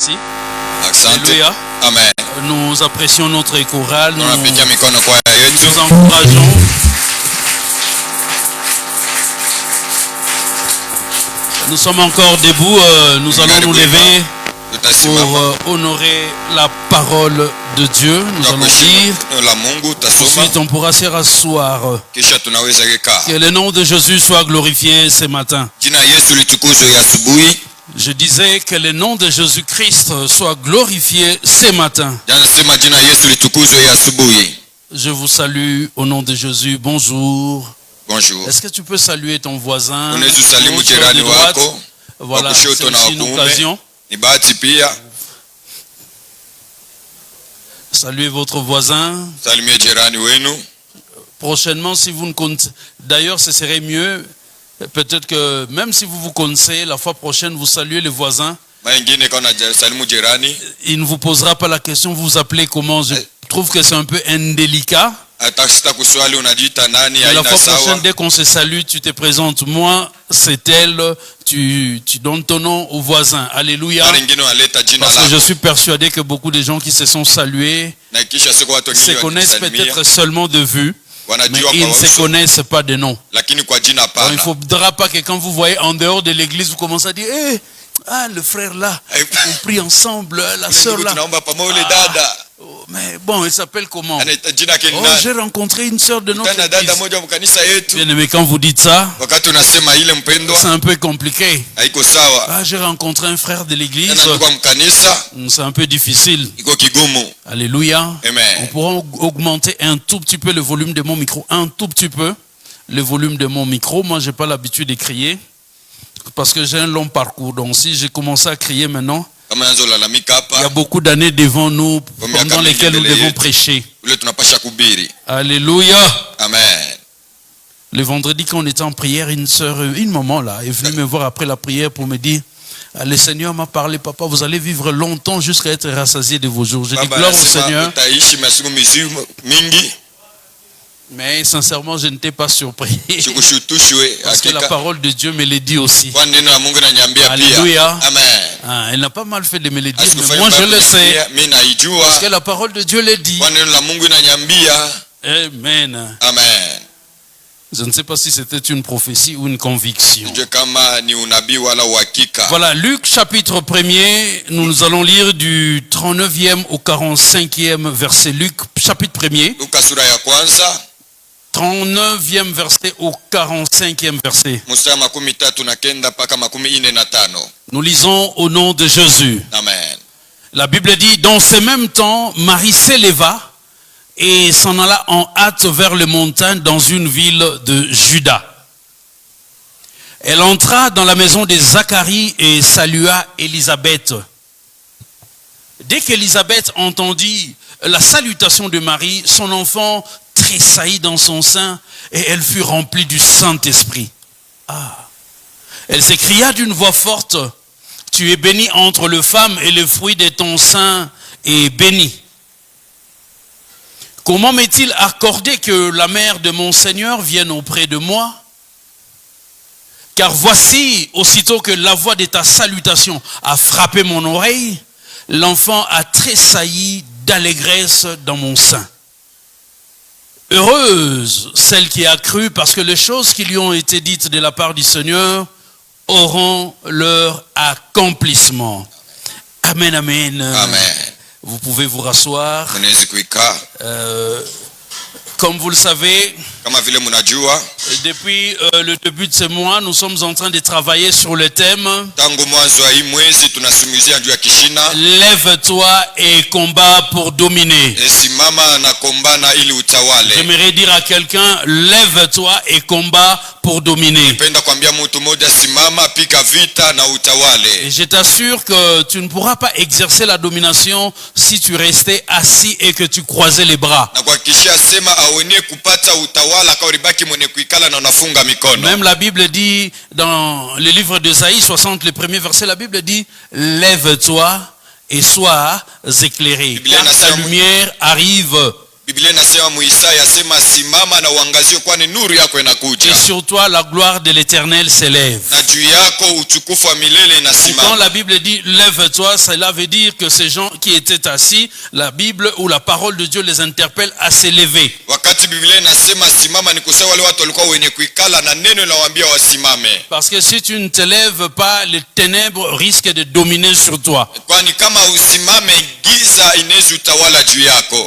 Si. Alléluia. Amen. Nous apprécions notre chorale, nous nous nous encourageons. Nous sommes encore debout, nous allons nous lever pour honorer la parole de Dieu. Nous allons lire, ensuite on pourra se rasseoir. Que le nom de Jésus soit glorifié ce matin. Je disais que le nom de Jésus-Christ soit glorifié ce matin. Je vous salue au nom de Jésus. Bonjour. Bonjour. Est-ce que tu peux saluer ton voisin? Voilà, c'est aussi une occasion. Saluez votre voisin. Prochainement, si vous ne connaissez... D'ailleurs, ce serait mieux, peut-être que même si vous vous connaissez, la fois prochaine, vous saluez les voisins. Il ne vous posera pas la question, vous vous appelez comment? Je trouve que c'est un peu indélicat. La fois prochaine, dès qu'on se salue, tu te présentes. Moi, c'est elle. Tu donnes ton nom au voisin. Alléluia. Parce que je suis persuadé que beaucoup de gens qui se sont salués se connaissent peut-être seulement de vue, mais ils ne se connaissent pas de nom. Donc, il ne faudra pas que quand vous voyez en dehors de l'église, vous commencez à dire hey, ah, le frère là, on prie ensemble, la soeur là. Mais bon, il s'appelle comment? Oh, j'ai rencontré une sœur de notre église. Bien aimé, quand vous dites ça, c'est un peu compliqué. Ah, j'ai rencontré un frère de l'église. C'est un peu difficile. Alléluia. On pourra augmenter un tout petit peu le volume de mon micro. Un tout petit peu le volume de mon micro. Moi, je n'ai pas l'habitude de crier parce que j'ai un long parcours. Donc, si j'ai commencé à crier maintenant, il y a beaucoup d'années devant nous pendant lesquelles nous devons prêcher. Alléluia. Amen. Le vendredi, quand on était en prière, une maman là est venue me voir après la prière pour me dire le Seigneur m'a parlé, papa, vous allez vivre longtemps jusqu'à être rassasié de vos jours. J'ai dit gloire au Seigneur. Mais sincèrement, je n'étais pas surpris. Parce que la parole de Dieu me l'a dit aussi. Alléluia. Ah, elle n'a pas mal fait de me le dire, mais moi je le sais. Parce que la parole de Dieu l'a dit. Amen. Amen. Je ne sais pas si c'était une prophétie ou une conviction. Voilà, Luc chapitre 1er, nous allons lire du 39e au 45e verset. Luc chapitre 1er. 39e verset au 45e verset. Nous lisons au nom de Jésus. Amen. La Bible dit, dans ce même temps, Marie s'éleva et s'en alla en hâte vers les montagnes dans une ville de Juda. Elle entra dans la maison de Zacharie et salua Élisabeth. Dès qu'Élisabeth entendit la salutation de Marie, son enfant tressaillit dans son sein et elle fut remplie du Saint-Esprit. Ah. Elle s'écria d'une voix forte, tu es bénie entre les femmes et le fruit de ton sein est béni. Comment m'est-il accordé que la mère de mon Seigneur vienne auprès de moi? Car voici, aussitôt que la voix de ta salutation a frappé mon oreille, l'enfant a tressailli d'allégresse dans mon sein. Heureuse celle qui a cru, parce que les choses qui lui ont été dites de la part du Seigneur auront leur accomplissement. Amen, amen. Amen. Vous pouvez vous rasseoir. Comme vous le savez, depuis le début de ce mois, nous sommes en train de travailler sur le thème lève-toi et combat pour dominer. J'aimerais dire à quelqu'un, lève-toi et combat pour dominer. Et je t'assure que tu ne pourras pas exercer la domination si tu restais assis et que tu croisais les bras. Même la Bible dit dans le livre d'Ésaïe 60, le premier verset, la Bible dit lève-toi et sois éclairé, car ta lumière arrive Et sur toi, la gloire de l'Éternel s'élève. Et quand la Bible dit « lève-toi », cela veut dire que ces gens qui étaient assis, la Bible ou la parole de Dieu les interpelle à s'élever. Parce que si tu ne te lèves pas, les ténèbres risquent de dominer sur toi.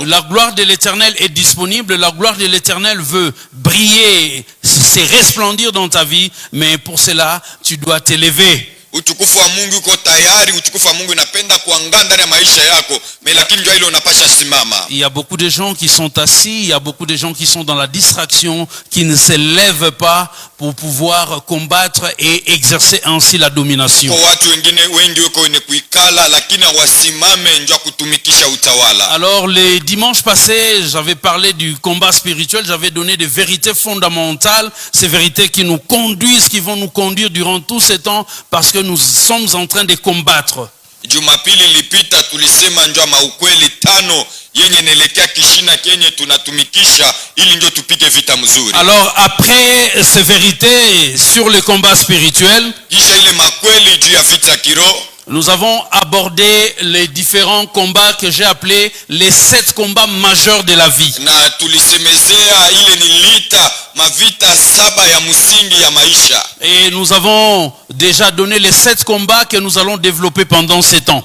La gloire de l'Éternel est disponible. La gloire de l'Éternel veut briller, c'est resplendir dans ta vie. Mais pour cela, tu dois t'élever. Utukufu wa Mungu uko tayari, utukufu wa Mungu inapenda kuangaa ndani ya maisha yako, lakini ndio ile unapasha simama. Il y a beaucoup de gens qui sont assis, il y a beaucoup de gens qui sont dans la distraction, qui ne se lèvent pas pour pouvoir combattre et exercer ainsi la domination. Kwa watu wengine wengi wako wenye kuikala lakini hawasimame ndio kutumikisha utawala. Alors les dimanches passés, j'avais parlé du combat spirituel, j'avais donné des vérités fondamentales, ces vérités qui nous conduisent, qui vont nous conduire durant tout ce temps parce que nous sommes en train de combattre. Jumapili ilipita tulisema njoo maukweli tano yenye nelekea kishina kenye tunatumikisha ili ndio tupige vita mzuri. Alors après ces vérités sur le combat spirituel, kisha ile makweli juu ya vita kiroho, nous avons abordé les différents combats que j'ai appelés les 7 combats majeurs de la vie. Na tulisemezea ile nilita mavita 7 ya msingi ya maisha. Et nous avons déjà donné les 7 combats que nous allons développer pendant ces temps.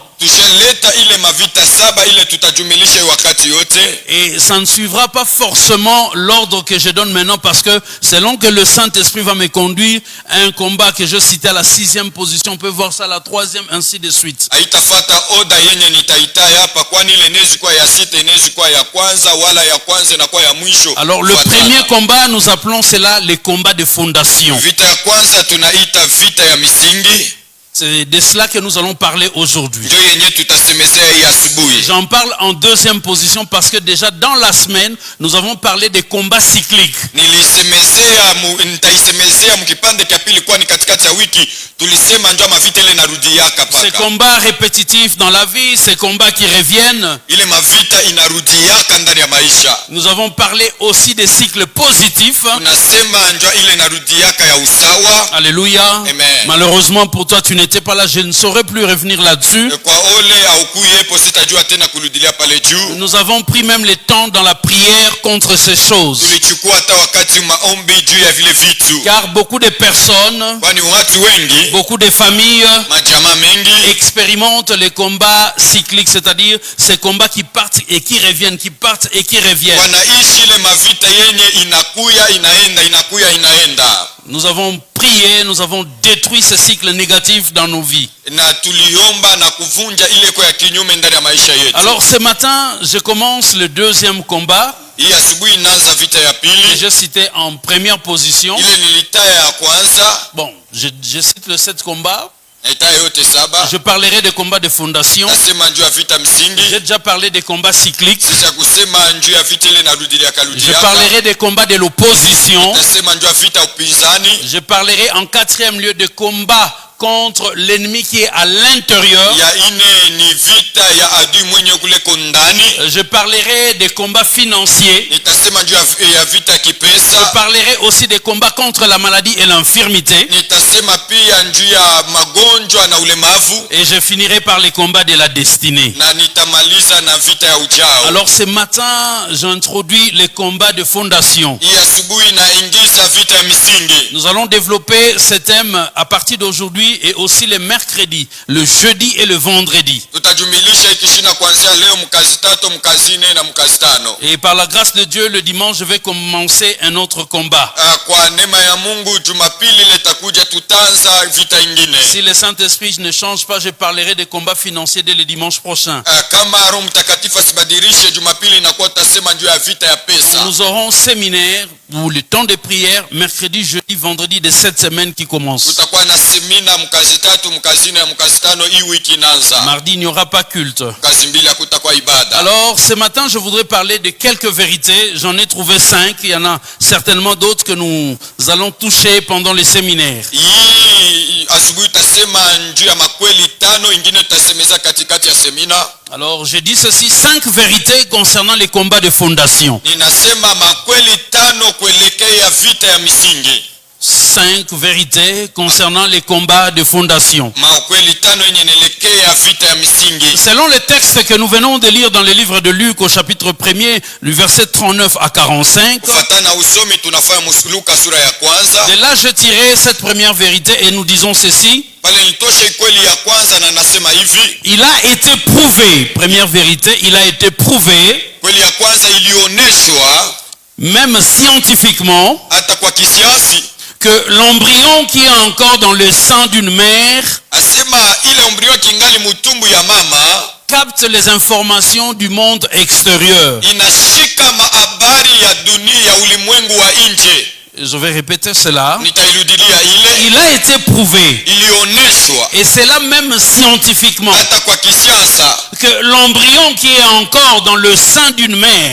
Et ça ne suivra pas forcément l'ordre que je donne maintenant parce que selon que le Saint-Esprit va me conduire à un combat que je citais à la 6e position, on peut voir ça à la 3e, ainsi de suite. Alors le premier combat, nous appelons cela les combats de fondation. C'est de cela que nous allons parler aujourd'hui. J'en parle en 2e position parce que déjà dans la semaine, nous avons parlé des combats cycliques. Ces combats répétitifs dans la vie, ces combats qui reviennent. Nous avons parlé aussi des cycles positifs. Alléluia. Amen. Malheureusement pour toi, tu n'étais pas là, je ne saurais plus revenir là-dessus. Nous avons pris même le temps dans la prière contre ces choses. Car beaucoup de personnes, beaucoup de familles expérimentent les combats cycliques, c'est-à-dire ces combats qui partent et qui reviennent, qui partent et qui reviennent. Nous avons prié, nous avons détruit ce cycle négatif dans nos vies. Alors ce matin, je commence le 2e combat. Et je citais en première position. Bon, je cite le 7 combats. Je parlerai des combats de fondation. J'ai déjà parlé des combats cycliques. Je parlerai des combats de l'opposition. Je parlerai en 4e lieu de combats contre l'ennemi qui est à l'intérieur. Je parlerai des combats financiers. Je parlerai aussi des combats contre la maladie et l'infirmité. Et je finirai par les combats de la destinée. Alors ce matin, j'introduis les combats de fondation. Nous allons développer ce thème à partir d'aujourd'hui et aussi les mercredis, le jeudi et le vendredi. Et par la grâce de Dieu, le dimanche, je vais commencer un autre combat. Si le Saint-Esprit ne change pas, je parlerai des combats financiers dès le dimanche prochain. Nous aurons un séminaire ou le temps de prière mercredi, jeudi, vendredi de cette semaine qui commence. Mardi, il n'y aura pas culte. Alors, ce matin, je voudrais parler de quelques vérités. J'en ai trouvé 5. Il y en a certainement d'autres que nous allons toucher pendant les séminaires. Alors j'ai dit ceci, 5 vérités concernant les combats de fondation. 5 vérités concernant les combats de fondation. Selon les textes que nous venons de lire dans le livre de Luc au chapitre 1er, le verset 39 à 45. De là je tirais cette première vérité et nous disons ceci. Il a été prouvé, première vérité, il a été prouvé, même scientifiquement, que l'embryon qui est encore dans le sein d'une mère capte les informations du monde extérieur. Je vais répéter cela. Il a été prouvé, et c'est là même scientifiquement, que l'embryon qui est encore dans le sein d'une mère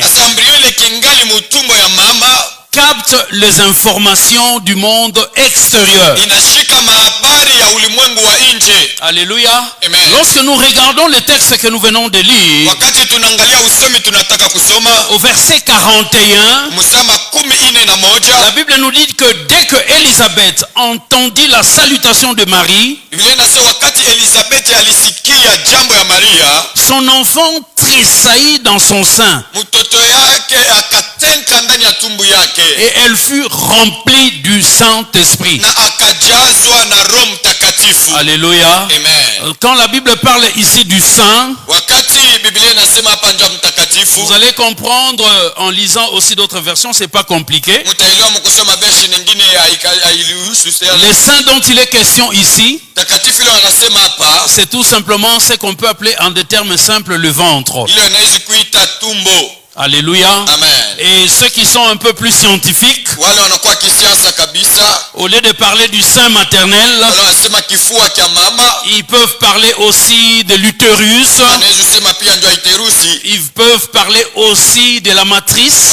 capte les informations du monde extérieur. Alléluia. Amen. Lorsque nous regardons les textes que nous venons de lire, au verset 41, la Bible nous dit que dès que Élisabeth entendit la salutation de Marie, son enfant tressaillit dans son sein. Et elle fut remplie du Saint-Esprit. Alléluia. Amen. Quand la Bible parle ici du Saint, vous allez comprendre en lisant aussi d'autres versions, c'est pas compliqué. Les saints dont il est question ici, c'est tout simplement ce qu'on peut appeler en des termes simples le ventre. Alléluia. Amen. Et ceux qui sont un peu plus scientifiques, au lieu de parler du sein maternel, ils peuvent parler aussi de l'utérus. Ils peuvent parler aussi de la matrice.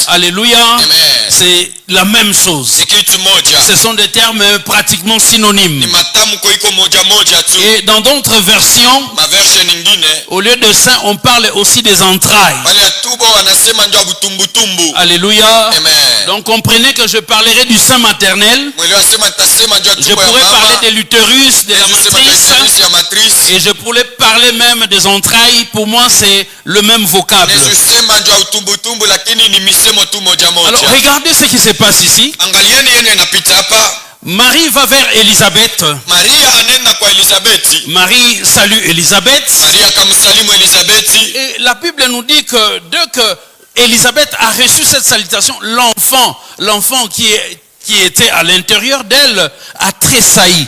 Alléluia. Amen. C'est la même chose. Ce sont des termes pratiquement synonymes. Et dans d'autres versions, au lieu de sein, on parle aussi des entrailles. Alléluia. Amen. Donc comprenez que je parlerai du sein maternel. Je pourrais parler de l'utérus, de la matrice. Et je pourrais parler même des entrailles. Pour moi, c'est le même vocable. Alors regardez ce qui se passe ici. Marie va vers Élisabeth. Marie salue Élisabeth. Et la Bible nous dit que dès que Élisabeth a reçu cette salutation, l'enfant qui était à l'intérieur d'elle a tressailli.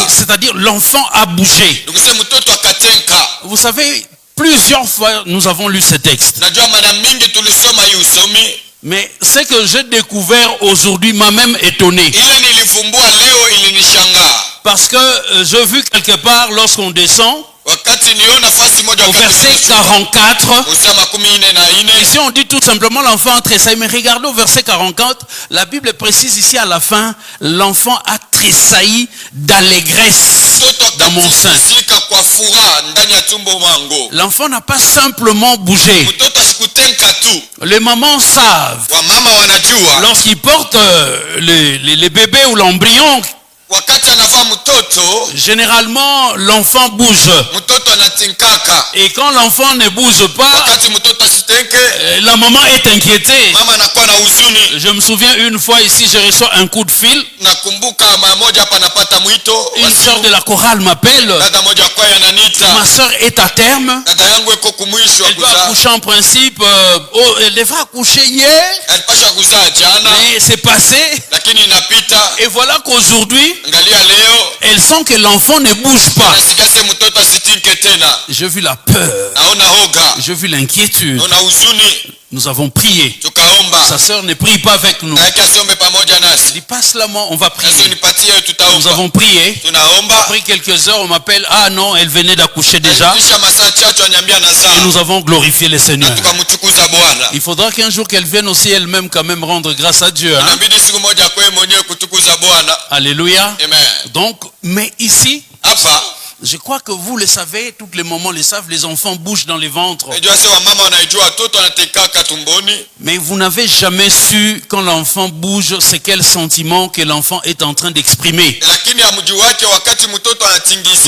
C'est-à-dire l'enfant a bougé. Vous savez, plusieurs fois nous avons lu ce texte. Mais ce que j'ai découvert aujourd'hui m'a même étonné. Parce que j'ai vu quelque part lorsqu'on descend, au verset 44, ici on dit tout simplement l'enfant a tressailli. Mais regardez au verset 44, la Bible précise ici à la fin, l'enfant a tressailli d'allégresse dans mon sein. L'enfant n'a pas simplement bougé. Les mamans savent, lorsqu'ils portent les bébés ou l'embryon, généralement l'enfant bouge. Et quand l'enfant ne bouge pas, la maman est inquiétée. Je me souviens une fois ici, je reçois un coup de fil. Une sœur de la chorale m'appelle. Ma sœur est à terme. Elle doit accoucher en principe. Elle devrait accoucher hier. Mais c'est passé. Et voilà qu'aujourd'hui, elle sent que l'enfant ne bouge pas. J'ai vu la peur. J'ai vu l'inquiétude. Nous avons prié. Sa sœur ne prie pas avec nous. Il passe là, on va prier. Nous avons prié. Après quelques heures, on m'appelle. Ah non, elle venait d'accoucher déjà. Et nous avons glorifié le Seigneur. Il faudra qu'un jour qu'elle vienne aussi elle-même quand même rendre grâce à Dieu. Hein? Alléluia. Donc, mais ici, je crois que vous le savez, tous les mamans le savent, les enfants bougent dans les ventres. Mais vous n'avez jamais su quand l'enfant bouge, c'est quel sentiment que l'enfant est en train d'exprimer. Vous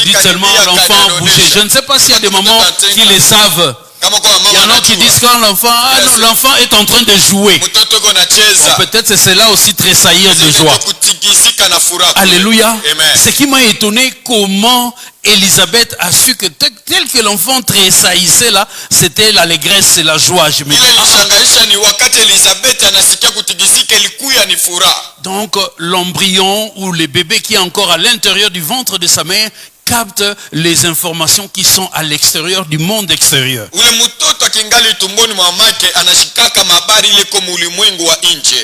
dites seulement l'enfant a bougé. Je ne sais pas s'il y a des mamans qui le savent. Il y en a qui disent quand l'enfant, l'enfant est en train de jouer. Peut-être c'est là aussi tressaillir de joie. Alléluia. Ce qui m'a étonné, comment Élisabeth a su que tel que l'enfant tressaillissait là, c'était l'allégresse et la joie. Je me dis, donc l'embryon ou le bébé qui est encore à l'intérieur du ventre de sa mère capte les informations qui sont à l'extérieur du monde extérieur.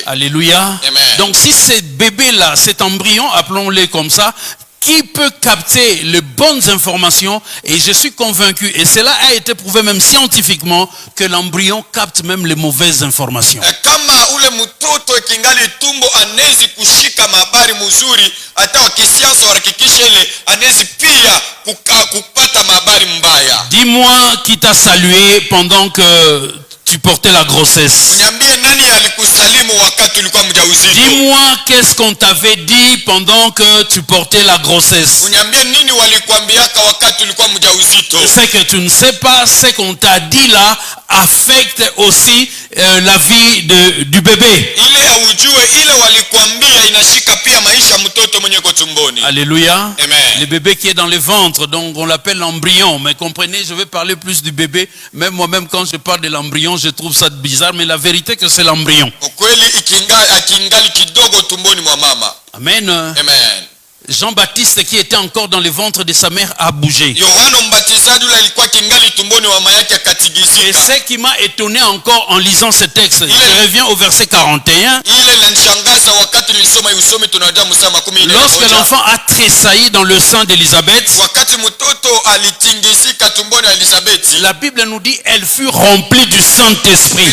Alléluia. Donc si ce bébé là, cet embryon, appelons-le comme ça, qui peut capter les bonnes informations, et je suis convaincu, et cela a été prouvé même scientifiquement, que l'embryon capte même les mauvaises informations. Dis-moi qui t'a salué pendant que tu portais la grossesse. Dis-moi qu'est-ce qu'on t'avait dit pendant que tu portais la grossesse. Ce que tu ne sais pas, ce qu'on t'a dit là affecte aussi la vie du bébé. Alléluia. Le bébé qui est dans le ventre, donc on l'appelle l'embryon. Mais comprenez, je vais parler plus du bébé. Même moi-même, quand je parle de l'embryon, je trouve ça bizarre, mais la vérité que c'est l'embryon. Amen. Amen. Jean-Baptiste qui était encore dans le ventre de sa mère a bougé. Et ce qui m'a étonné encore en lisant ce texte, je reviens au verset 41. Lorsque l'enfant a tressailli dans le sein d'Élisabeth, la Bible nous dit elle fut remplie du Saint-Esprit.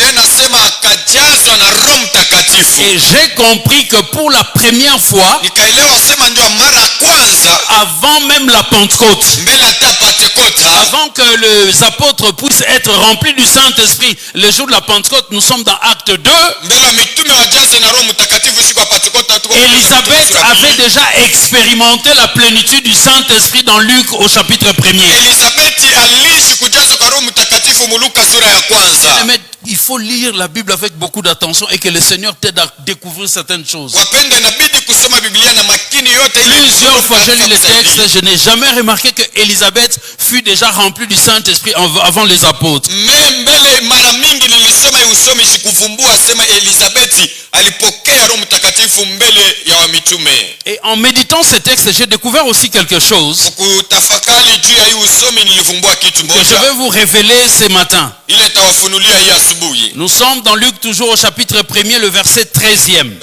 Et j'ai compris que pour la première fois, avant même la Pentecôte, avant que les apôtres puissent être remplis du Saint-Esprit, le jour de la Pentecôte, nous sommes dans Acte 2. Élisabeth avait déjà expérimenté la plénitude du Saint-Esprit dans Luc au chapitre 1er. Mais il faut lire la Bible avec beaucoup d'attention et que le Seigneur t'aide à découvrir certaines choses. Plusieurs fois j'ai lu le texte, je n'ai jamais remarqué que Élisabeth fut déjà remplie du Saint-Esprit avant les apôtres. Et en méditant ce texte, j'ai découvert aussi quelque chose que je vais vous révéler ce matin. Nous sommes dans Luc toujours au chapitre 1er, le verset 13e.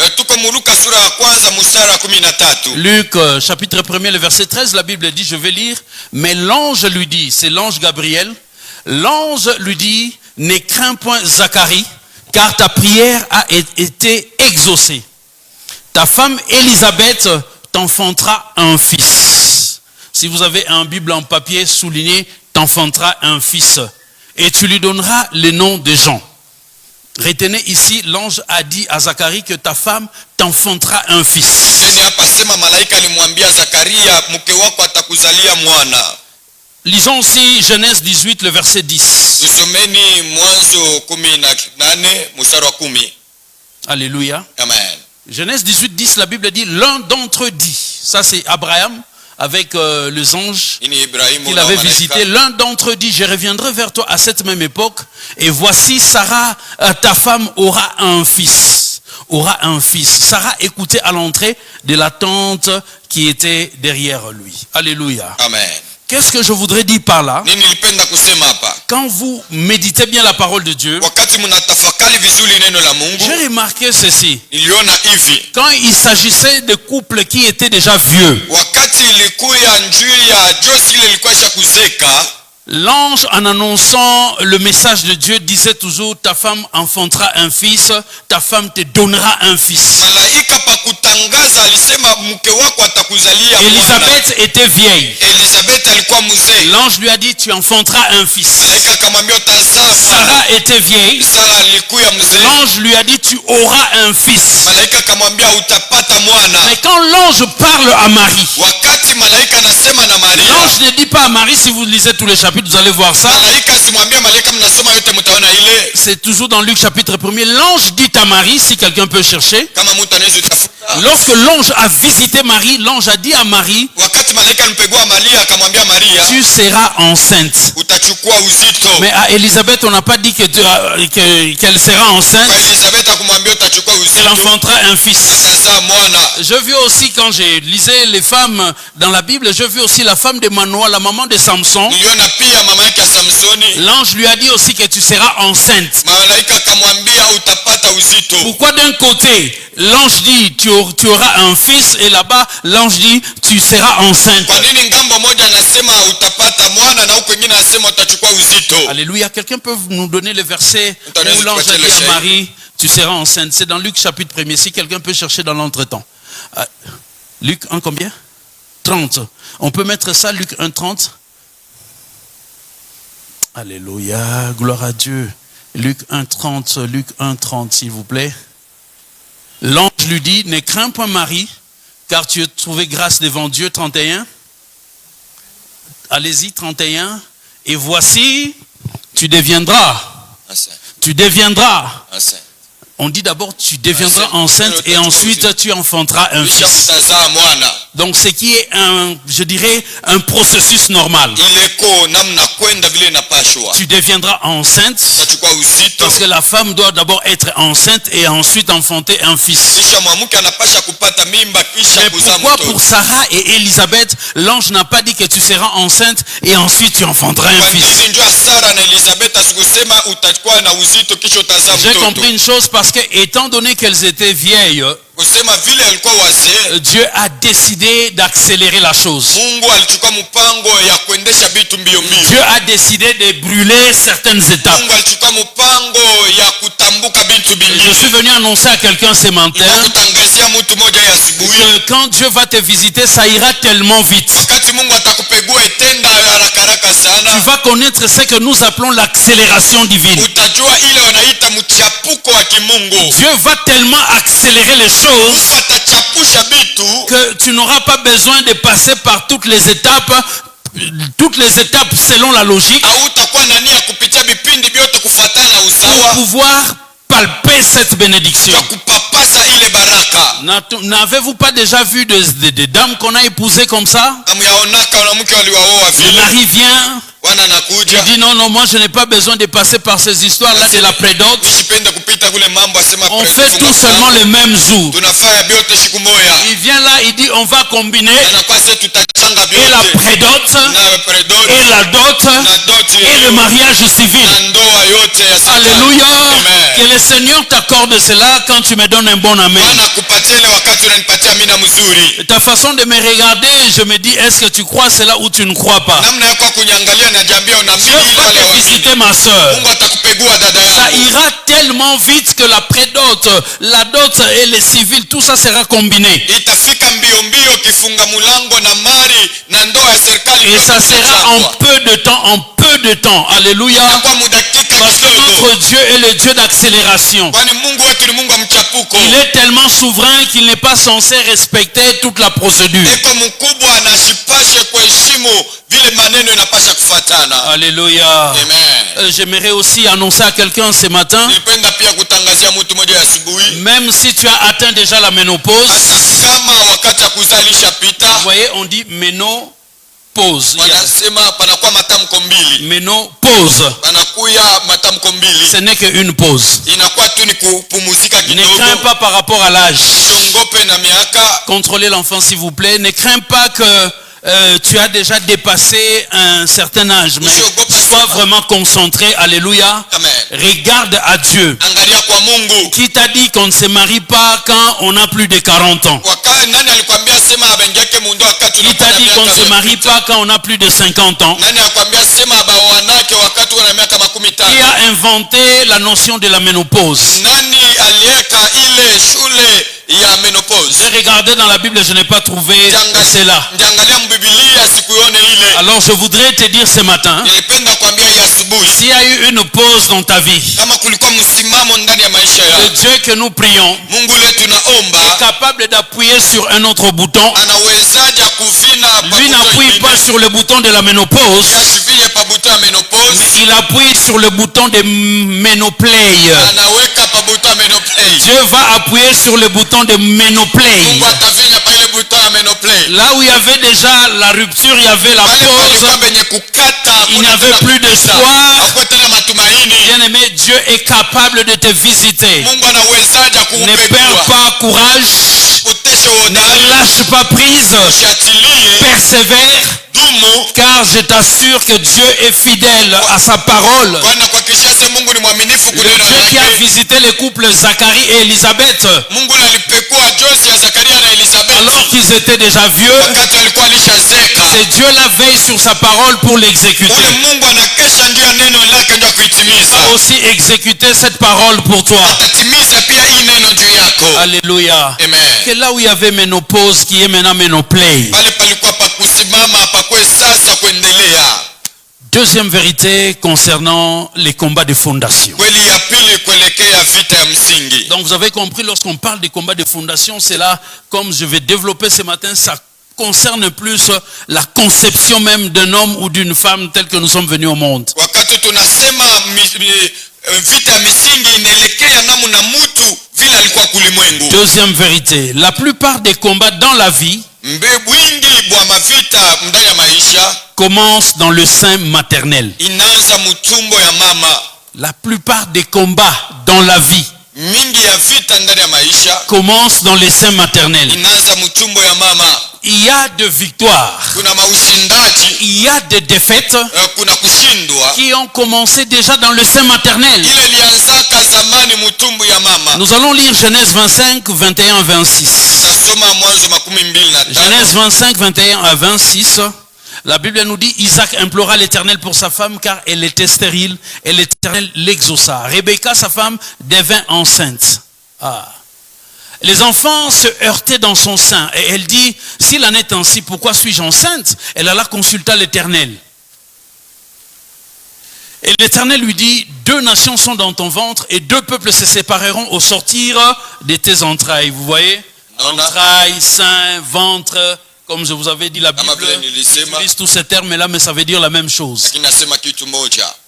Luc chapitre 1er, le verset 13, la Bible dit, je vais lire, mais l'ange lui dit, c'est l'ange Gabriel, l'ange lui dit, ne crains point Zacharie, car ta prière a été exaucée. Ta femme Élisabeth t'enfantera un fils. Si vous avez un Bible en papier souligné, t'enfantera un fils. Et tu lui donneras le nom de Jean. Retenez ici, l'ange a dit à Zacharie que ta femme t'enfantera un fils. Lisons aussi Genèse 18, le verset 10. Alléluia. Amen. Genèse 18, 10, la Bible dit, l'un d'entre eux dit, ça c'est Abraham, avec les anges qu'il avait visités. L'un d'entre eux dit, je reviendrai vers toi à cette même époque, et voici Sarah, ta femme aura un fils. Aura un fils. Sarah écoutait à l'entrée de la tente qui était derrière lui. Alléluia. Amen. Qu'est-ce que je voudrais dire par là? Quand vous méditez bien la parole de Dieu, j'ai remarqué ceci. Quand il s'agissait de couples qui étaient déjà vieux, l'ange, en annonçant le message de Dieu, disait toujours: ta femme enfantera un fils, ta femme te donnera un fils. Élisabeth était vieille. L'ange lui a dit: tu enfanteras un fils. Sarah était vieille. L'ange lui a dit: tu auras un fils. Mais quand l'ange parle à Marie, l'ange ne dit pas à Marie, si vous lisez tous les chapitres, vous allez voir ça. C'est toujours dans Luc chapitre 1er. L'ange dit à Marie, si quelqu'un peut chercher. Lorsque l'ange a visité Marie, l'ange a dit à Marie: tu seras enceinte. Mais à Élisabeth, on n'a pas dit qu'elle sera enceinte, qu'elle enfantera un fils. Je vis aussi, quand j'ai lisé les femmes dans la Bible, je vis aussi la femme de Manoah, la maman de Samson. L'ange lui a dit aussi que tu seras enceinte. Pourquoi d'un côté l'ange dit tu auras un fils, et là-bas l'ange dit tu seras enceinte? Alléluia. Quelqu'un peut nous donner le verset où l'ange a dit à Marie: tu seras enceinte? C'est dans Luc chapitre 1er. Si quelqu'un peut chercher dans l'entretemps. Luc 1 combien? 30. On peut mettre ça, Luc 1, 30. Alléluia, gloire à Dieu. Luc 1, 30, Luc 1, 30, s'il vous plaît. L'ange lui dit: ne crains point Marie, car tu as trouvé grâce devant Dieu. 31. Allez-y, 31. Et voici, tu deviendras. On dit d'abord tu deviendras enceinte et ensuite tu enfanteras un fils. Donc ce qui est je dirais un processus normal. Tu deviendras enceinte parce que la femme doit d'abord être enceinte et ensuite enfanter un fils. Mais pourquoi pour Sarah et Élisabeth, l'ange n'a pas dit que tu seras enceinte et ensuite tu enfanteras un fils? J'ai compris une chose, parce que étant donné qu'elles étaient vieilles, Dieu a décidé d'accélérer la chose. Dieu a décidé de brûler certaines étapes. Je suis venu annoncer à quelqu'un ce matin que quand Dieu va te visiter, ça ira tellement vite. Tu vas connaître ce que nous appelons l'accélération divine. Dieu va tellement accélérer les choses que tu n'auras pas besoin de passer par toutes les étapes selon la logique, pour pouvoir palper cette bénédiction. N'avez-vous pas déjà vu des dames qu'on a épousées comme ça? Le mari vient, il dit: non, moi je n'ai pas besoin de passer par ces histoires-là de la prédote. On fait tout seulement le même jour. Il vient là, il dit: on va combiner et la prédote et la dot et le mariage civil. Alléluia. Que le Seigneur t'accorde cela quand tu me donnes un bon amen. Ta façon de me regarder, je me dis: est-ce que tu crois cela ou tu ne crois pas? Dieu va te visiter, ma soeur. Ça ira tellement vite que la prédote, la dot et les civils, tout ça sera combiné. Et ça sera en peu de temps. Alléluia. Parce que notre Dieu est le Dieu d'accélération. Il est tellement souverain qu'il n'est pas censé respecter toute la procédure. Alléluia. J'aimerais aussi annoncer à quelqu'un ce matin, même si tu as atteint déjà la ménopause, vous voyez, on dit ménopause. Ménopause. Ce n'est qu'une pause. Ne crains pas par rapport à l'âge. Contrôlez l'enfant, s'il vous plaît. Ne crains pas que tu as déjà dépassé un certain âge, mais sois vraiment concentré, alléluia. Amen. Regarde à Dieu. Qui t'a dit qu'on ne se marie pas quand on a plus de 40 ans? Qui t'a dit qu'on ne se marie pas quand on a plus de 50 ans? Qui a inventé la notion de la ménopause? J'ai regardé dans la Bible et je n'ai pas trouvé cela. Alors je voudrais te dire ce matin, s'il y a eu une pause dans ta vie, le Dieu que nous prions est capable d'appuyer sur un autre bouton. Lui n'appuie pas sur le bouton de la ménopause, mais il appuie sur le bouton de ménoplay. Dieu va appuyer sur le bouton de ménoplay. Là où il y avait déjà la rupture, il y avait la pause, il n'y avait plus d'espoir. Bien aimé, Dieu est capable de te visiter. Ne perds pas courage, ne lâche pas prise, persévère, car je t'assure que Dieu est fidèle à sa parole. Le Dieu qui a visité les couples Zacharie et Élisabeth alors qu'ils étaient déjà vieux, c'est Dieu la veille sur sa parole pour l'exécuter. Il va aussi exécuter cette parole pour toi. Alléluia. Amen. Que là où il y avait ménopause, qui est maintenant ménoplay. Deuxième vérité concernant les combats de fondation. Donc vous avez compris, lorsqu'on parle des combats de fondation, c'est là, comme je vais développer ce matin, ça concerne plus la conception même d'un homme ou d'une femme tel que nous sommes venus au monde. Deuxième vérité, la plupart des combats dans la vie commencent dans le sein maternel. La plupart des combats dans la vie commencent dans le sein maternel. Il y a de victoires, il y a des défaites qui ont commencé déjà dans le sein maternel. Nous allons lire Genèse 25, 21 à 26. Genèse 25, 21 à 26. La Bible nous dit, Isaac implora l'Éternel pour sa femme car elle était stérile et l'Éternel l'exauça. Rebecca, sa femme, devint enceinte. Les enfants se heurtaient dans son sein et elle dit, s'il en est ainsi, pourquoi suis-je enceinte? Elle alla consulter l'Éternel. Et l'Éternel lui dit, 2 nations sont dans ton ventre et 2 peuples se sépareront au sortir de tes entrailles. Vous voyez? Entrailles, sein, ventre. Comme je vous avais dit, la Bible utilise tous ces termes-là, mais ça veut dire la même chose.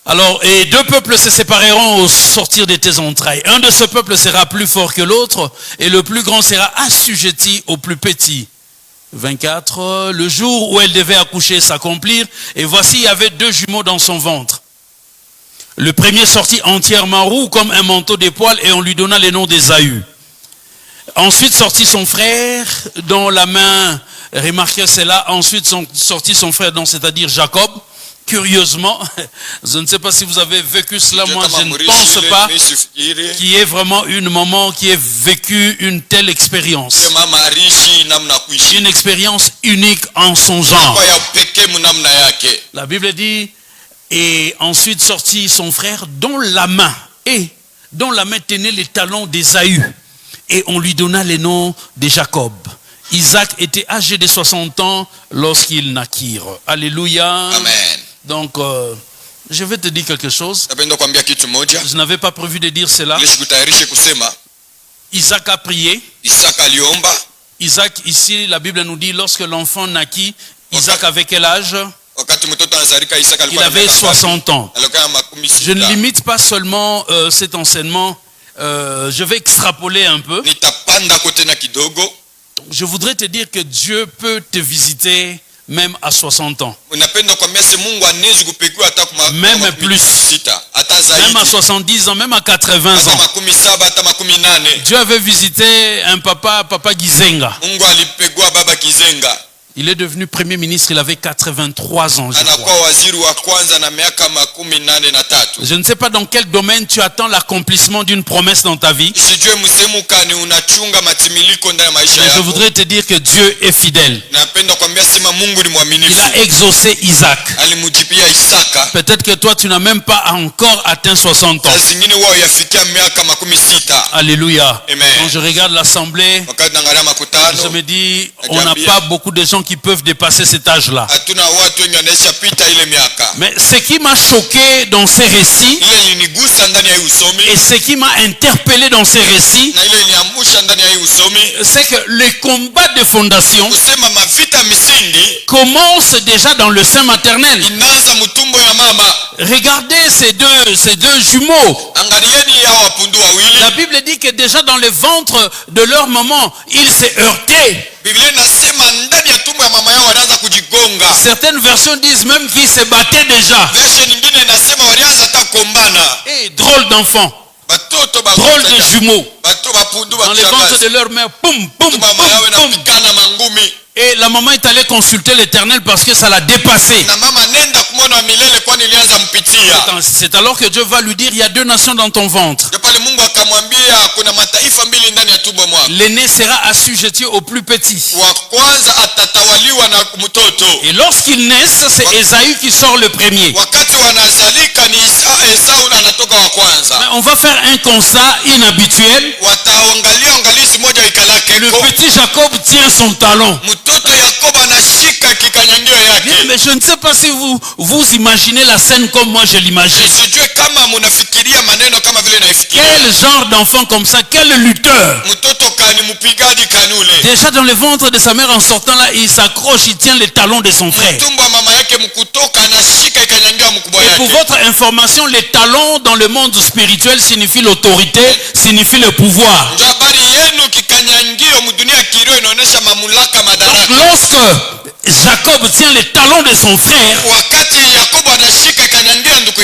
Alors, et 2 peuples se sépareront au sortir de tes entrailles. Un de ce peuple sera plus fort que l'autre, et le plus grand sera assujetti au plus petit. 24. Le jour où elle devait accoucher s'accomplir, et voici, il y avait 2 jumeaux dans son ventre. Le premier sortit entièrement roux comme un manteau de poils, et on lui donna le nom d'Ésaü. Ensuite sortit son frère, dont la main... Remarquez cela, ensuite sortit son frère, donc c'est-à-dire Jacob. Curieusement, je ne sais pas si vous avez vécu cela, moi je ne pense pas qu'il y ait vraiment une maman qui ait vécu une telle expérience. Une expérience unique en son genre. La Bible dit, et ensuite sortit son frère dont la main tenait les talons d'Ésaü. Et on lui donna les noms de Jacob. Isaac était âgé de 60 ans lorsqu'il naquit. Alléluia. Amen. Donc, je vais te dire quelque chose. Je n'avais pas prévu de dire cela. Isaac a prié. Isaac, ici, la Bible nous dit, lorsque l'enfant naquit, Isaac avait quel âge? Il avait 60 ans. Je ne limite pas seulement cet enseignement. Je vais extrapoler un peu. Je voudrais te dire que Dieu peut te visiter même à 60 ans. Même plus. Même à 70 ans, même à 80 ans. Dieu avait visité un papa Gizenga. Il est devenu premier ministre, il avait 83 ans. Je ne sais pas dans quel domaine tu attends l'accomplissement d'une promesse dans ta vie. Mais je voudrais te dire que Dieu est fidèle. Il a exaucé Isaac. Peut-être que toi tu n'as même pas encore atteint 60 ans. Alléluia. Quand je regarde l'assemblée, je me dis, on n'a pas beaucoup de gens qui peuvent dépasser cet âge-là. Mais ce qui m'a choqué dans ces récits, et ce qui m'a interpellé dans ces récits, c'est que les combats de fondation commencent déjà dans le sein maternel. Regardez ces deux jumeaux. La Bible dit que déjà dans le ventre de leur maman, ils se heurtaient. Certaines versions disent même qu'ils se battaient déjà. Et drôle d'enfants, drôle de jumeaux. Dans les ventres de leur mère, boum, boum, boum, boum. Et la maman est allée consulter l'Éternel parce que ça l'a dépassé. C'est alors que Dieu va lui dire, il y a 2 nations dans ton ventre. L'aîné sera assujetti au plus petit. Et lorsqu'ils naissent, c'est Ésaü qui sort le premier. Mais on va faire un constat inhabituel. Le petit Jacob tient son talon. Mais je ne sais pas si vous imaginez la scène comme moi je l'imagine. Quel genre d'enfant comme ça, quel lutteur. Déjà dans le ventre de sa mère en sortant là, il s'accroche, il tient les talons de son frère. Et pour votre information, les talons dans le monde spirituel signifient l'autorité, signifient le pouvoir. Donc lorsque Jacob tient les talons de son frère,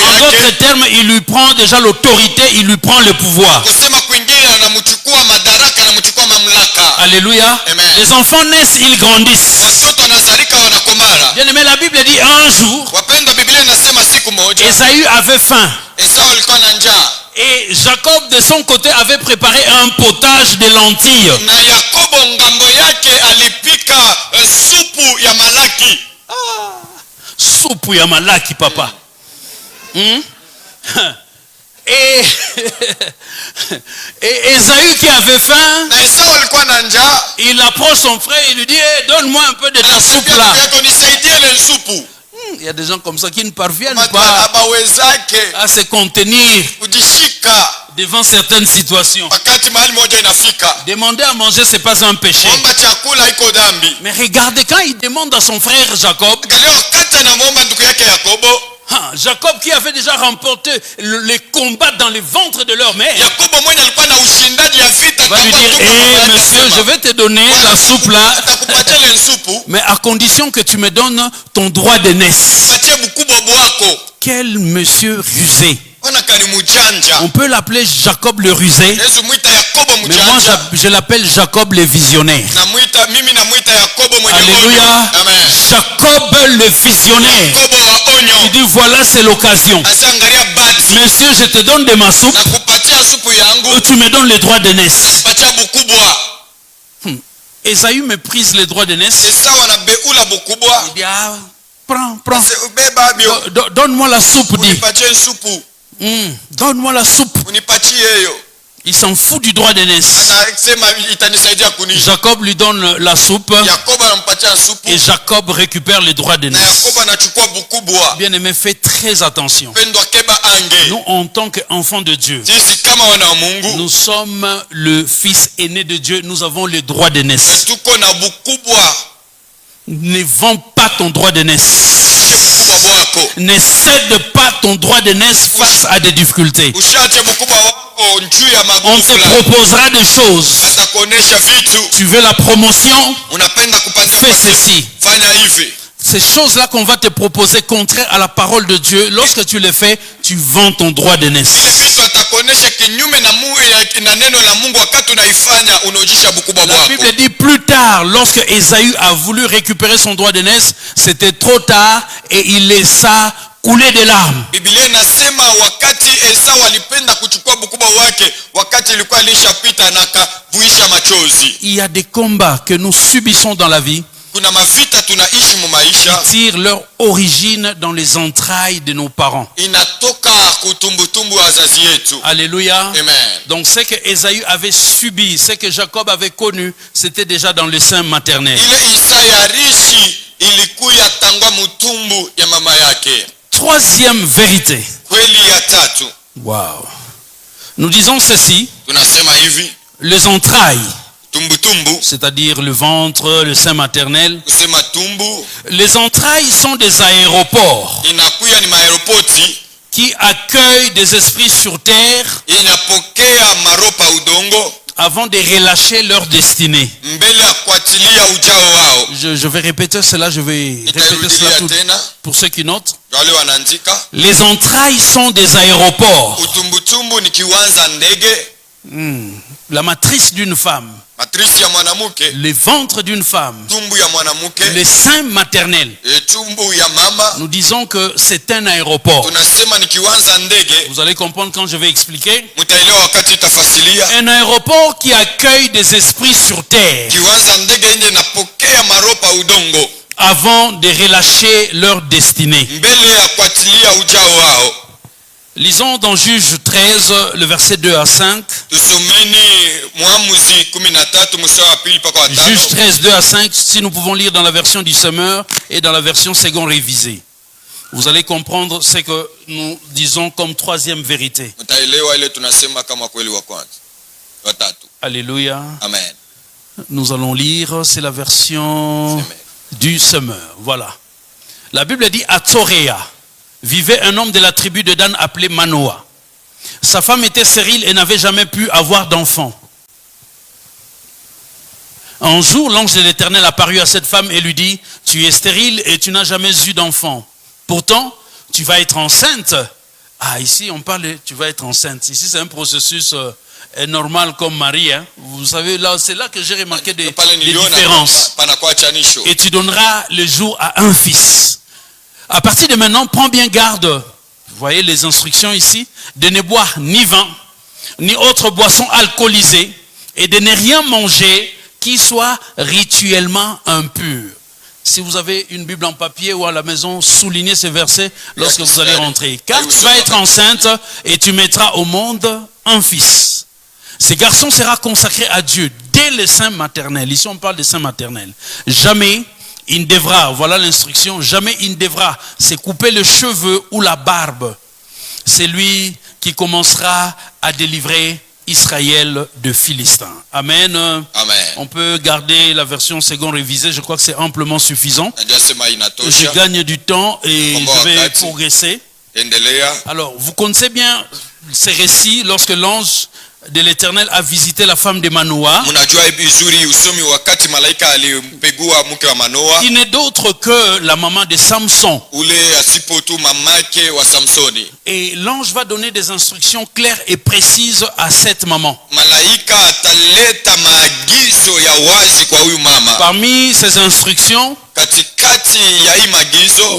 en d'autres termes, il lui prend déjà l'autorité, il lui prend le pouvoir. Alléluia. Amen. Les enfants naissent, ils grandissent. Bien aimé, la Bible dit un jour, Ésaü avait faim. Et Jacob de son côté avait préparé un potage de lentilles. Soupe ya malaki, papa. Et Ésaü qui avait faim, il approche son frère et lui dit, hey, donne-moi un peu de ta soupe là. Il y a des gens comme ça qui ne parviennent pas à se contenir devant certaines situations. Demander à manger, ce n'est pas un péché. Mais regardez, quand il demande à son frère Jacob, Jacob qui avait déjà remporté les combats dans les ventres de leur mère, va lui dire, hey, monsieur, je vais te donner la soupe là, mais à condition que tu me donnes ton droit d'aînesse. Quel monsieur rusé. On peut l'appeler Jacob le rusé, mais moi je l'appelle Jacob le visionnaire. Alléluia. Jacob le visionnaire. Il dit, voilà, c'est l'occasion. Monsieur, je te donne de ma soupe, tu me donnes les droits d'aînesse. Ésaü méprise les droits d'aînesse. Il dit, ah, prends. Donne-moi la soupe, dit. Donne-moi la soupe. Il s'en fout du droit d'aînesse. Jacob lui donne la soupe et Jacob récupère les droits d'aînesse. Bien aimé, fais très attention. Nous, en tant qu'enfants de Dieu, nous sommes le fils aîné de Dieu. Nous avons les droits d'aînesse. Ne vends pas ton droit d'aînesse. Ne cède pas ton droit d'aînesse face à des difficultés. On te proposera des choses. Tu veux la promotion? Fais ceci. ces choses-là qu'on va te proposer contraires à la parole de Dieu, lorsque tu les fais, tu vends ton droit d'aînesse. La Bible dit plus tard, lorsque Ésaü a voulu récupérer son droit d'aînesse, c'était trop tard et il laissa couler des larmes. Il y a des combats que nous subissons dans la vie qui tirent leur origine dans les entrailles de nos parents. Alléluia. Amen. Donc ce que Ésaü avait subi, ce que Jacob avait connu, c'était déjà dans le sein maternel. Troisième vérité. Wow. Nous disons ceci. Les entrailles, c'est-à-dire le ventre, le sein maternel. Les entrailles sont des aéroports qui accueillent des esprits sur terre avant de relâcher leur destinée. Je vais répéter cela, pour ceux qui notent. Les entrailles sont des aéroports. La matrice d'une femme, le ventre d'une femme, le sein maternel. Nous disons que c'est un aéroport. Vous allez comprendre quand je vais expliquer. Un aéroport qui accueille des esprits sur terre avant de relâcher leur destinée. Lisons dans Juge 13, le verset 2 à 5. Juge 13, 2 à 5, si nous pouvons lire dans la version du Semeur et dans la version seconde révisée. Vous allez comprendre ce que nous disons comme troisième vérité. Alléluia. Amen. Nous allons lire, c'est la version du Semeur. Voilà. La Bible dit à Tsoréa vivait un homme de la tribu de Dan appelé Manoah. Sa femme était stérile et n'avait jamais pu avoir d'enfant. Un jour, l'ange de l'Éternel apparut à cette femme et lui dit, tu es stérile et tu n'as jamais eu d'enfant. Pourtant, tu vas être enceinte. Ah, ici, on parle de tu vas être enceinte. Ici, c'est un processus normal comme Marie. Hein. Vous savez, là, c'est là que j'ai remarqué des différences. Et tu donneras le jour à un fils. À partir de maintenant, prends bien garde, vous voyez les instructions ici, de ne boire ni vin, ni autre boisson alcoolisée, et de ne rien manger qui soit rituellement impur. Si vous avez une Bible en papier ou à la maison, soulignez ces versets lorsque vous allez rentrer. Car tu vas être enceinte et tu mettras au monde un fils. Ce garçon sera consacré à Dieu dès le sein maternel. Ici on parle de sein maternel. Jamais il ne devra, voilà l'instruction, jamais il ne devra se couper les cheveux ou la barbe. C'est lui qui commencera à délivrer Israël de Philistins. Amen. Amen. On peut garder la version seconde révisée, je crois que c'est amplement suffisant. Je gagne du temps et je vais progresser. Alors, vous connaissez bien ces récits lorsque l'ange de l'Éternel a visité la femme de Manoah, qui n'est d'autre que la maman de Samson. Et l'ange va donner des instructions claires et précises à cette maman. Parmi ces instructions,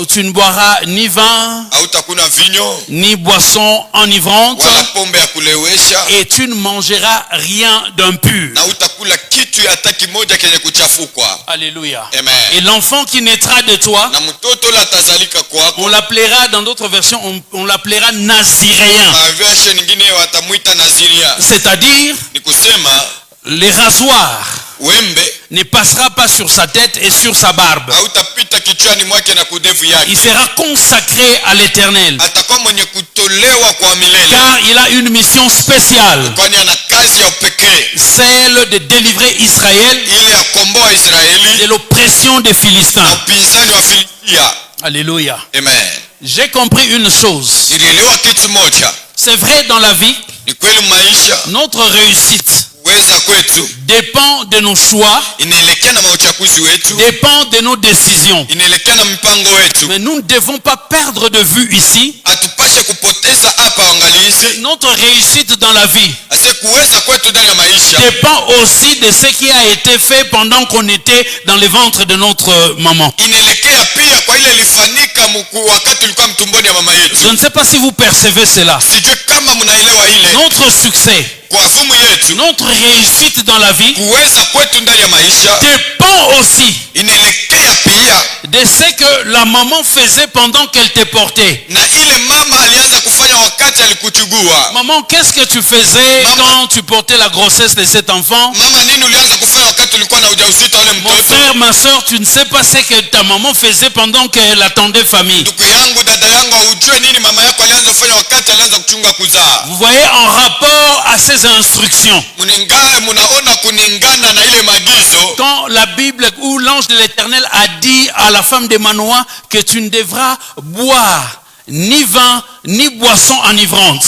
tu ne boiras ni vin, ni boisson enivrante, et tu ne mangeras rien d'impur. Alléluia. Amen. Et l'enfant qui naîtra de toi, on l'appellera, dans d'autres versions, on l'appellera naziréen. C'est-à-dire, les rasoirs ne passera pas sur sa tête et sur sa barbe. Il sera consacré à l'Éternel, car il a une mission spéciale, celle de délivrer Israël de l'oppression des Philistins. Alléluia. Amen. J'ai compris une chose. C'est vrai dans la vie, notre réussite dépend de nos choix, dépend de nos décisions. Mais nous ne devons pas perdre de vue ici que notre réussite dans la vie dépend aussi de ce qui a été fait pendant qu'on était dans le ventre de notre maman. Je ne sais pas si vous percevez cela. Notre succès, notre réussite dans la vie dépend aussi de ce que la maman faisait pendant qu'elle te portait. Maman, qu'est-ce que tu faisais quand tu portais la grossesse de cet enfant? Mon frère, ma soeur, tu ne sais pas ce que ta maman faisait pendant qu'elle attendait famille. Vous voyez, en rapport à ces instructions, quand la Bible ou l'ange de l'Éternel a dit à la femme de Manoah que tu ne devras boire ni vin ni boisson enivrante,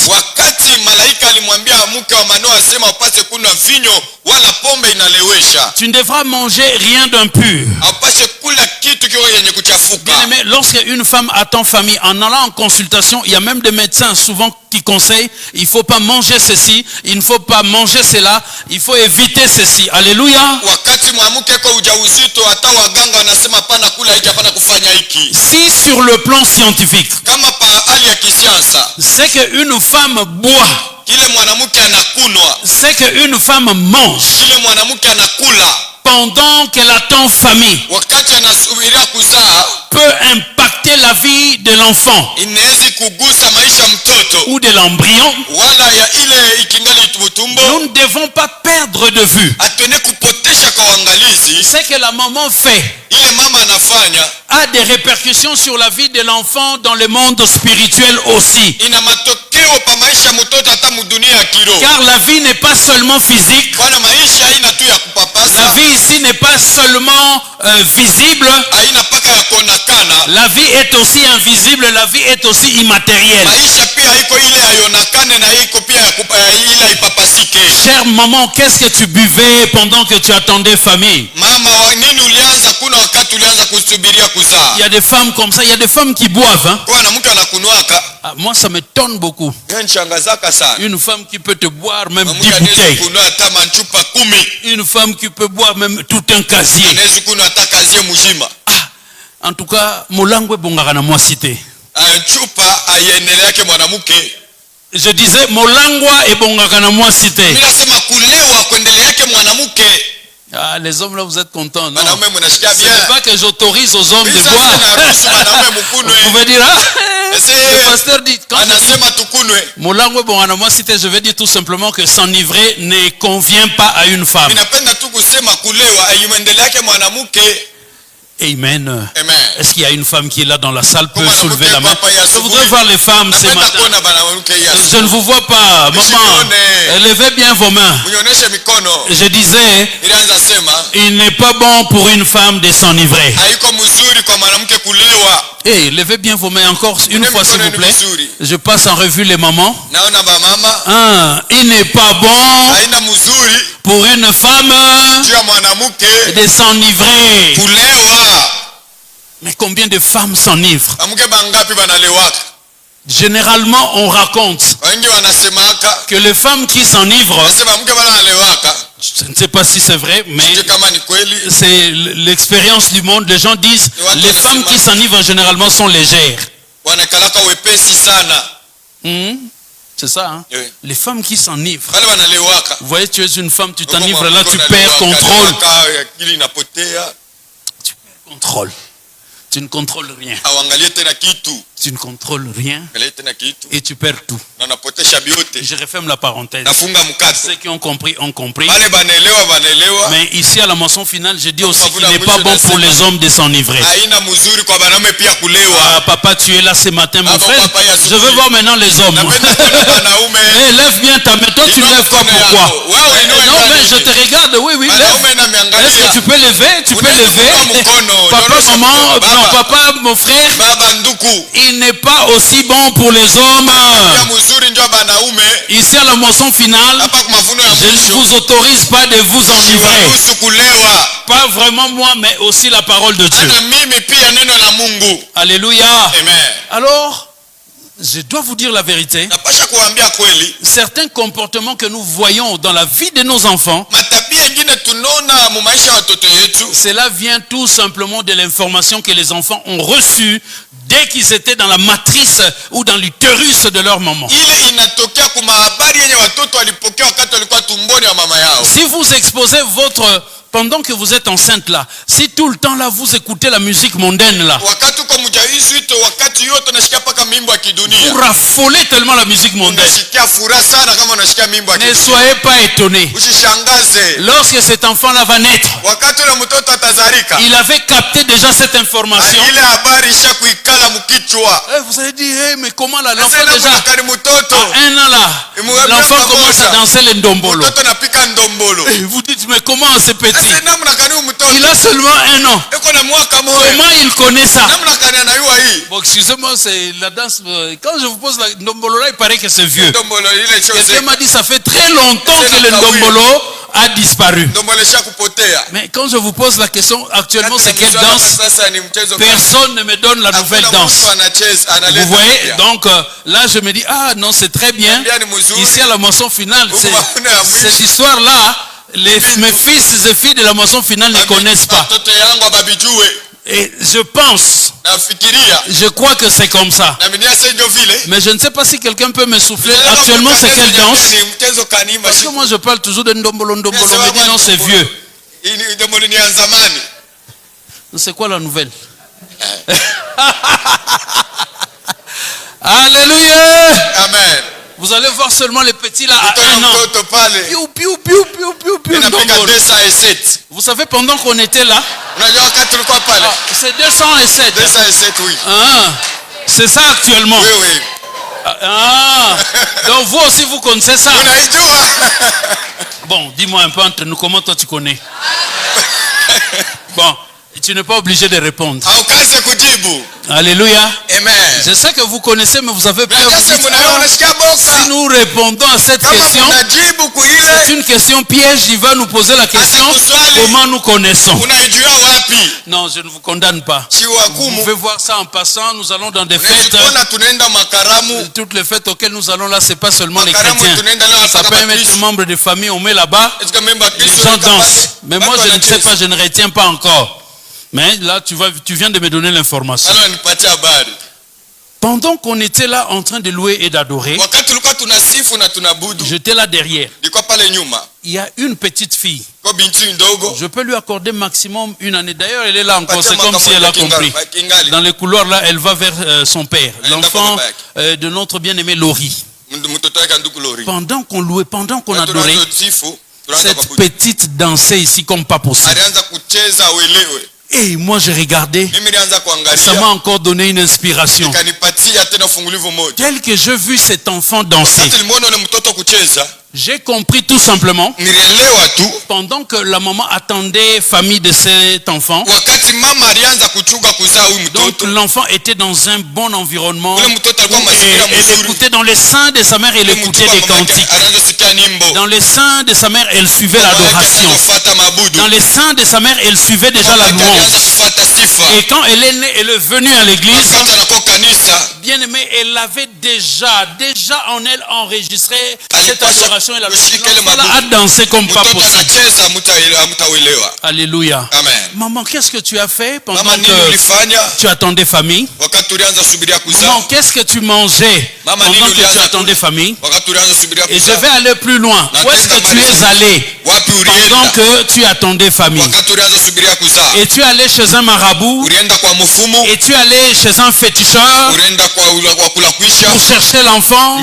tu ne devras manger rien d'impur. Bien aimé, lorsque une femme attend famille, en allant en consultation, il y a même des médecins souvent qui conseillent, il ne faut pas manger ceci, il ne faut pas manger cela, il faut éviter ceci. Alléluia. Si sur le plan scientifique, c'est qu'une femme boit, c'est qu'une femme mange pendant qu'elle attend famille, peut impacter la vie de l'enfant ou de l'embryon. Nous ne devons pas perdre de vue ce que la maman fait a des répercussions sur la vie de l'enfant dans le monde spirituel aussi. Car la vie n'est pas seulement physique. La vie ici n'est pas seulement visible. La vie est aussi invisible. La vie est aussi immatérielle. Chère maman, qu'est-ce que tu buvais pendant que tu attendais famille? Il y a des femmes comme ça. Il y a des femmes qui boivent. Hein? Ah, moi, ça m'étonne beaucoup. Une femme qui peut te boire même 10 bouteilles. Une femme qui peut boire même tout un casier. Ah, en tout cas, molangwe bongaka na mwasi te. Je disais molangwa ebongaka na mwasi te. Ah, les hommes là, vous êtes contents, non? Ce n'est pas que j'autorise aux hommes de boire. Vous pouvez dire, ah, le pasteur dit, quand je vais dire tout simplement que s'enivrer ne convient pas à une femme. Amen. Est-ce qu'il y a une femme qui est là dans la salle peut soulever la main? Je voudrais voir les femmes ce matin. Je ne vous vois pas. Maman, levez bien vos mains. Je disais, il n'est pas bon pour une femme de s'enivrer. Hey, levez bien vos mains encore une fois s'il vous plaît. Je passe en revue les mamans. Il n'est pas bon pour une femme de s'enivrer. Mais combien de femmes s'enivrent? Généralement, on raconte que les femmes qui s'enivrent, je ne sais pas si c'est vrai, mais c'est l'expérience du monde. Les gens disent les femmes qui s'enivrent généralement sont légères. C'est ça, hein? Oui. Les femmes qui s'enivrent. Vous voyez, tu es une femme, tu t'enivres là, tu perds contrôle. Tu perds contrôle. Tu ne contrôles rien. Tu ne contrôles rien et tu perds tout. Je referme la parenthèse. Ceux qui ont compris ont compris. Mais ici à la mention finale, je dis aussi qu'il n'est pas bon pour les hommes de s'enivrer. Ah, papa, tu es là ce matin, mon frère. Je veux voir maintenant les hommes. Mais lève bien ta main. Toi, tu ne lèves pas pourquoi? Non, mais je te regarde. Oui, oui, lève. Est-ce que tu peux lever? Tu peux lever. Papa, maman, non. papa, mon frère, il n'est pas aussi bon pour les hommes. Ici à la moisson finale, je ne vous autorise pas de vous enivrer. Pas vraiment moi, mais aussi la parole de Dieu. Alléluia. Amen. Alors, je dois vous dire la vérité. Certains comportements que nous voyons dans la vie de nos enfants, cela vient tout simplement de l'information que les enfants ont reçue dès qu'ils étaient dans la matrice ou dans l'utérus de leur maman. Si vous exposez pendant que vous êtes enceinte là, si tout le temps là vous écoutez la musique mondaine là, vous raffolez tellement la musique mondaine. Ne soyez pas étonnés. Lorsque cet enfant là va naître, il avait capté déjà cette information. Vous avez dit, mais comment là, l'enfant déjà à 1 an là, l'enfant commence à danser le ndombolo. Vous dites, mais comment c'est petit? Il a seulement 1 an. Comment il connaît ça? Bon, excusez-moi, c'est la danse. Quand je vous pose la ndombolo là, il paraît que c'est vieux. Quelqu'un m'a dit, ça fait très longtemps que le ndombolo a disparu. Mais quand je vous pose la question, actuellement c'est quelle danse? Personne ne me donne la nouvelle danse. Vous voyez? Donc là je me dis, ah non, c'est très bien. Ici à la moisson finale, cette histoire-là, mes fils et filles de la moisson finale ne connaissent pas. Et je pense, je crois que c'est comme ça. Mais je ne sais pas si quelqu'un peut me souffler. Actuellement, c'est quelle danse? Parce que moi, je parle toujours de ndombolo, ndombolo. On me dit non, c'est vieux. C'est quoi la nouvelle? Alléluia! Amen. Vous allez voir seulement les petits là à 1 an. Piou, piou, piou, piou, piou, piou. Vous savez, pendant qu'on était là, c'est 207. 207, oui. C'est ça actuellement. Oui, oui. Donc vous aussi, vous connaissez ça. Bon, dis-moi un peu entre nous, comment toi tu connais? Bon. Tu n'es pas obligé de répondre. Alléluia. Amen. Je sais que vous connaissez, mais vous avez peur. Si nous répondons à cette question, c'est une question piège. Il va nous poser la question, comment nous connaissons? Non, je ne vous condamne pas. Vous pouvez voir ça en passant. Nous allons dans des fêtes. Toutes les fêtes auxquelles nous allons là, c'est pas seulement les chrétiens. Ça peut même être membres de famille. On met là-bas, les gens dansent. Mais moi, je ne sais pas, je ne retiens pas encore. Mais là, tu viens de me donner l'information. Pendant qu'on était là en train de louer et d'adorer, j'étais là derrière. Il y a une petite fille. Je peux lui accorder maximum 1 année. D'ailleurs, elle est là encore. C'est comme si elle a compris. Dans les couloirs là, elle va vers son père. L'enfant de notre bien-aimé Laurie. Pendant qu'on louait, pendant qu'on adorait, cette petite dansait ici comme pas possible. Et moi j'ai regardé, ça m'a encore donné une inspiration. Tel que j'ai vu cet enfant danser, j'ai compris tout simplement, pendant que la maman attendait famille de cet enfant, donc l'enfant était dans un bon environnement, elle écoutait dans les seins de sa mère, elle écoutait des cantiques. Dans les seins de sa mère, elle suivait l'adoration. Dans les seins de sa mère, elle suivait déjà la louange. Et quand elle est née, elle est venue à l'église, bien aimée, elle avait déjà en elle enregistré cette adoration. Et la a dansé comme pas possible. Alléluia. Amen. Maman, qu'est-ce que tu as fait pendant que tu attendais famille? Maman, qu'est-ce que tu mangeais pendant que tu attendais famille? Et je vais aller plus loin. Où est-ce que tu es allé pendant que tu attendais famille? Et tu es allé chez un marabout? Et tu es allé chez un féticheur pour chercher l'enfant?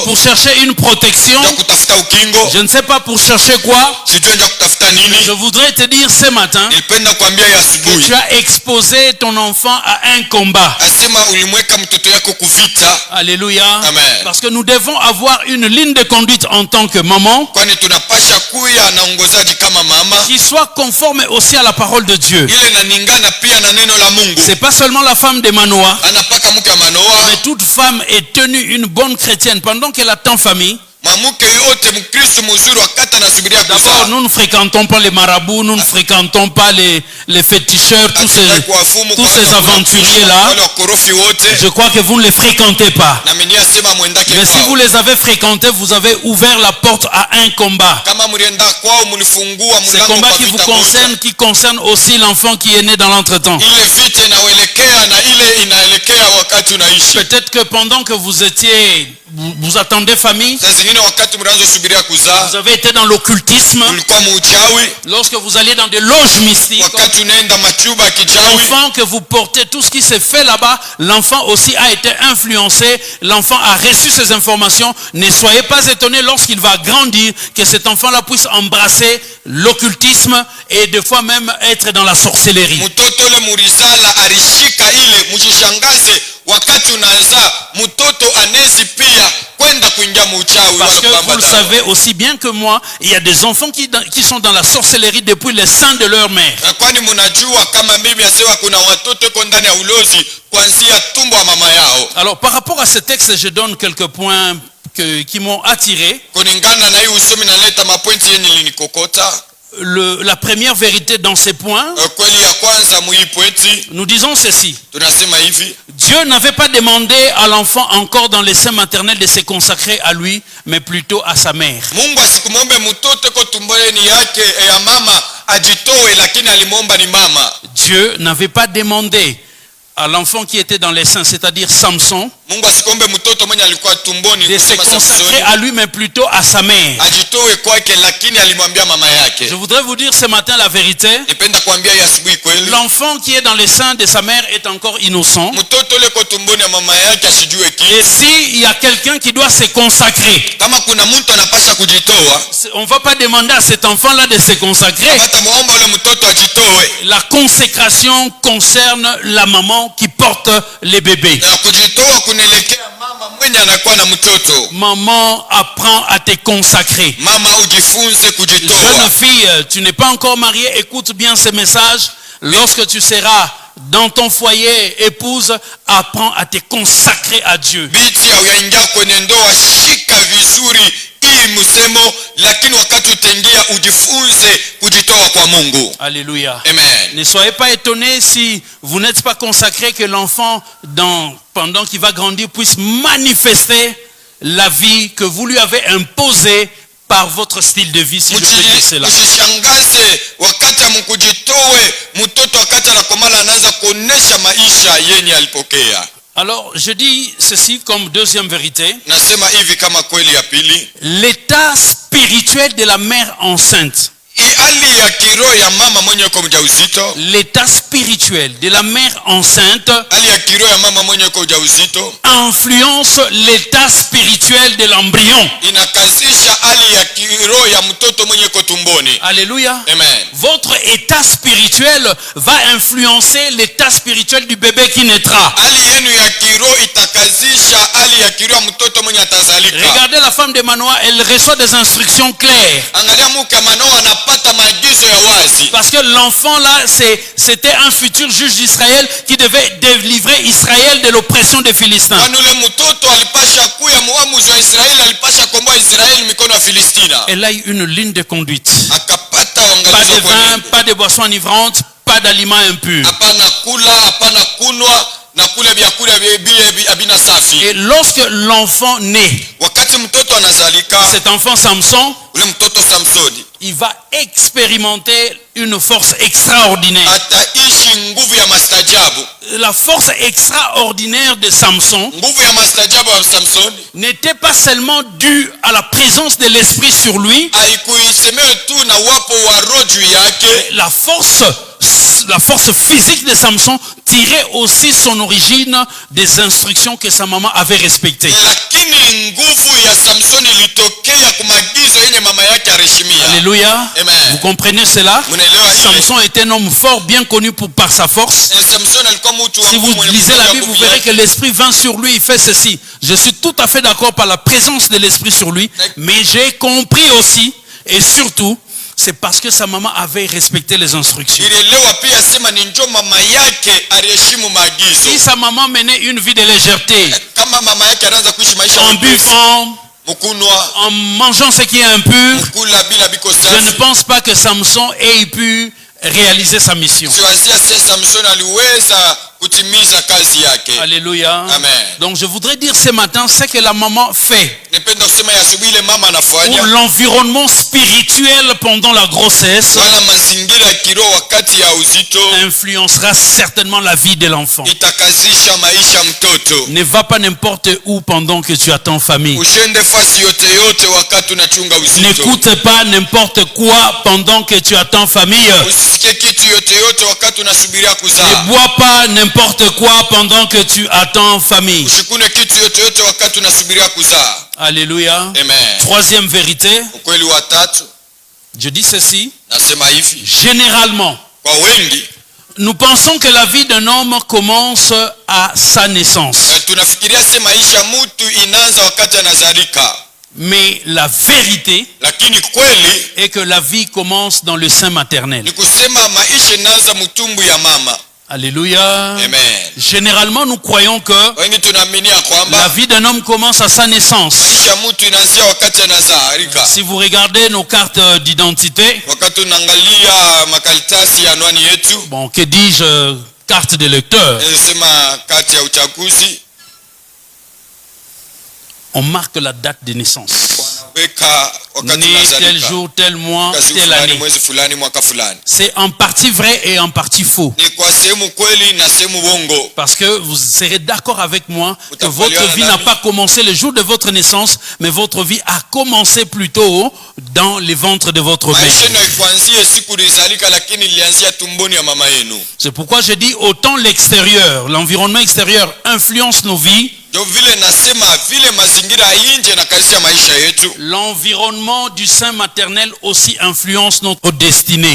Pour chercher une protection? Je ne sais pas pour chercher quoi. Je voudrais te dire ce matin que tu as exposé ton enfant à un combat. Alléluia. Amen. Parce que nous devons avoir une ligne de conduite en tant que maman kwani tunapasha kuya na ongozaji kama mama qui soit conforme aussi à la parole de Dieu. ile inalingana pia na neno la Mungu. C'est pas seulement la femme de Manoa, Anapaka mke wa Manoa, mais toute femme est tenue une bonne chrétienne pendant qu'elle attend famille. mwamuke yote Mkristo mzuri wakati anasubiria kuzaa. D'abord, nous ne fréquentons pas les marabouts, nous ne fréquentons pas les féticheurs, tous ces aventuriers-là. Je crois que vous ne les fréquentez pas. Mais si vous les avez fréquentés, vous avez ouvert la porte à un combat. Ce combat qui concerne aussi l'enfant qui est né dans l'entretemps. Peut-être que pendant que vous attendez famille, vous avez été dans l'occultisme. Lorsque vous allez dans des loges mystiques, l'enfant que vous portez, tout ce qui s'est fait là-bas, l'enfant aussi a été influencé, l'enfant a reçu ces informations. Ne soyez pas étonnés lorsqu'il va grandir que cet enfant-là puisse embrasser l'occultisme et des fois même être dans la sorcellerie. Parce que vous le savez aussi bien que moi, il y a des enfants qui sont dans la sorcellerie depuis le sein de leur mère. Alors par rapport à ce texte, je donne quelques points qui m'ont attiré. La première vérité dans ces points, nous disons ceci: Dieu n'avait pas demandé à l'enfant encore dans les seins maternels de se consacrer à lui, mais plutôt à sa mère. Dieu n'avait pas demandé à l'enfant qui était dans les seins, c'est-à-dire Samson, de se consacrer à lui, mais plutôt à sa mère. Je voudrais vous dire ce matin la vérité. L'enfant qui est dans les seins de sa mère est encore innocent. Et s'il y a quelqu'un qui doit se consacrer, on ne va pas demander à cet enfant-là de se consacrer. La consécration concerne la maman qui porte les bébés. Maman apprend à te consacrer. Jeune fille, tu n'es pas encore mariée, écoute bien ce message. Lorsque tu seras dans ton foyer, épouse, apprends à te consacrer à Dieu. Alléluia. Amen. Ne soyez pas étonnés si vous n'êtes pas consacré, que l'enfant, pendant qu'il va grandir, puisse manifester la vie que vous lui avez imposée par votre style de vie, si je peux dire cela. Alors, je dis ceci comme deuxième vérité. L'état spirituel de la mère enceinte. L'état spirituel de la mère enceinte influence l'état spirituel de l'embryon. Alléluia. Amen. Votre état spirituel va influencer l'état spirituel du bébé qui naîtra. Regardez la femme de Manoa, elle reçoit des instructions claires. Parce que l'enfant là, c'était un futur juge d'Israël qui devait délivrer Israël de l'oppression des Philistins. Elle a eu une ligne de conduite. Pas de vin, pas de boissons enivrantes, pas d'aliments impurs. Et lorsque l'enfant naît, cet enfant Samson, il va expérimenter une force extraordinaire. La force extraordinaire de Samson n'était pas seulement due à la présence de l'esprit sur lui. La force la force physique de Samson tirait aussi son origine des instructions que sa maman avait respectées. Alléluia. Amen. Vous comprenez cela? Samson était un homme fort, bien connu par sa force. Si vous lisez la Bible, vous verrez que l'esprit vint sur lui, il fait ceci. Je suis tout à fait d'accord par la présence de l'esprit sur lui, mais j'ai compris aussi, et surtout, c'est parce que sa maman avait respecté les instructions. Si sa maman menait une vie de légèreté, en buvant, en mangeant ce qui est impur, je ne pense pas que Samson ait pu réaliser sa mission. Alléluia. Amen. Donc je voudrais dire ce matin ce que la maman fait. Ou l'environnement spirituel pendant la grossesse influencera certainement la vie de l'enfant. Ne va pas n'importe où pendant que tu attends famille. N'écoute pas n'importe quoi pendant que tu attends famille. Ne bois pas n'importe quoi pendant que tu attends famille. Alléluia. Amen. Troisième vérité. Je dis ceci. Généralement, nous pensons que la vie d'un homme commence à sa naissance. Mais la vérité est que la vie commence dans le sein maternel. Alléluia. Amen. Généralement, nous croyons que la vie d'un homme commence à sa naissance. Si vous regardez nos cartes d'identité, bon, que dis-je, carte de lecteur, on marque la date de naissance. Né tel jour, tel mois, telle année. C'est en partie vrai et en partie faux. Parce que vous serez d'accord avec moi que votre vie n'a pas commencé le jour de votre naissance, mais votre vie a commencé plutôt dans les ventres de votre mère. C'est pourquoi je dis autant l'extérieur, l'environnement extérieur influence nos vies. L'environnement du sein maternel aussi influence notre destinée.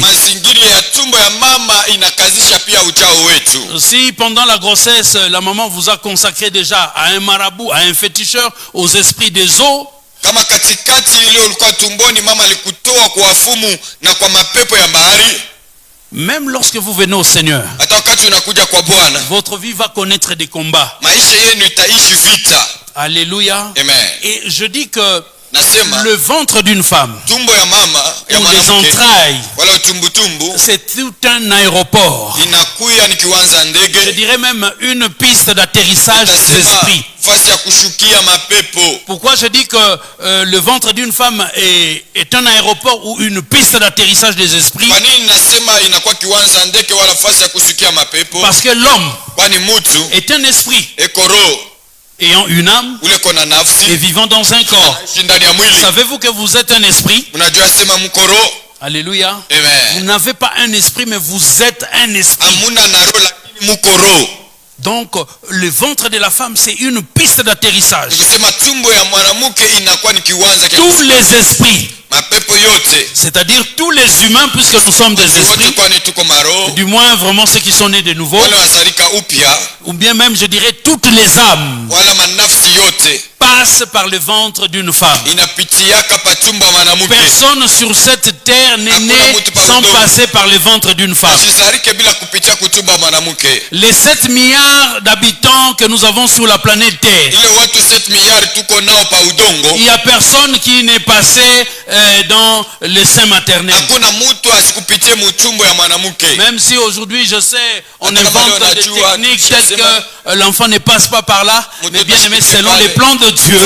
Si pendant la grossesse, la maman vous a consacré déjà à un marabout, à un féticheur, aux esprits des eaux, même lorsque vous venez au Seigneur, votre vie va connaître des combats. Alléluia. Amen. Et je dis que le ventre d'une femme ou les entrailles, c'est tout un aéroport. Je dirais même une piste d'atterrissage des esprits. Pourquoi je dis que le ventre d'une femme est un aéroport ou une piste d'atterrissage des esprits? Parce que l'homme est un esprit ayant une âme et vivant dans un corps. Savez-vous que vous êtes un esprit? Alléluia. Amen. Vous n'avez pas un esprit, mais vous êtes un esprit. Donc, le ventre de la femme, c'est une piste d'atterrissage. Tous les esprits, c'est-à-dire tous les humains, puisque nous sommes des esprits, du moins vraiment ceux qui sont nés de nouveau, ou bien même je dirais toutes les âmes, passent par le ventre d'une femme. Personne sur cette terre n'est né sans passer par le ventre d'une femme. Les 7 milliards d'habitants que nous avons sur la planète Terre, il n'y a personne qui n'est passé dans le sein maternel. Même si aujourd'hui je sais, on invente des techniques telles que l'enfant ne passe pas par là, mais bien aimé, selon les plans de Dieu,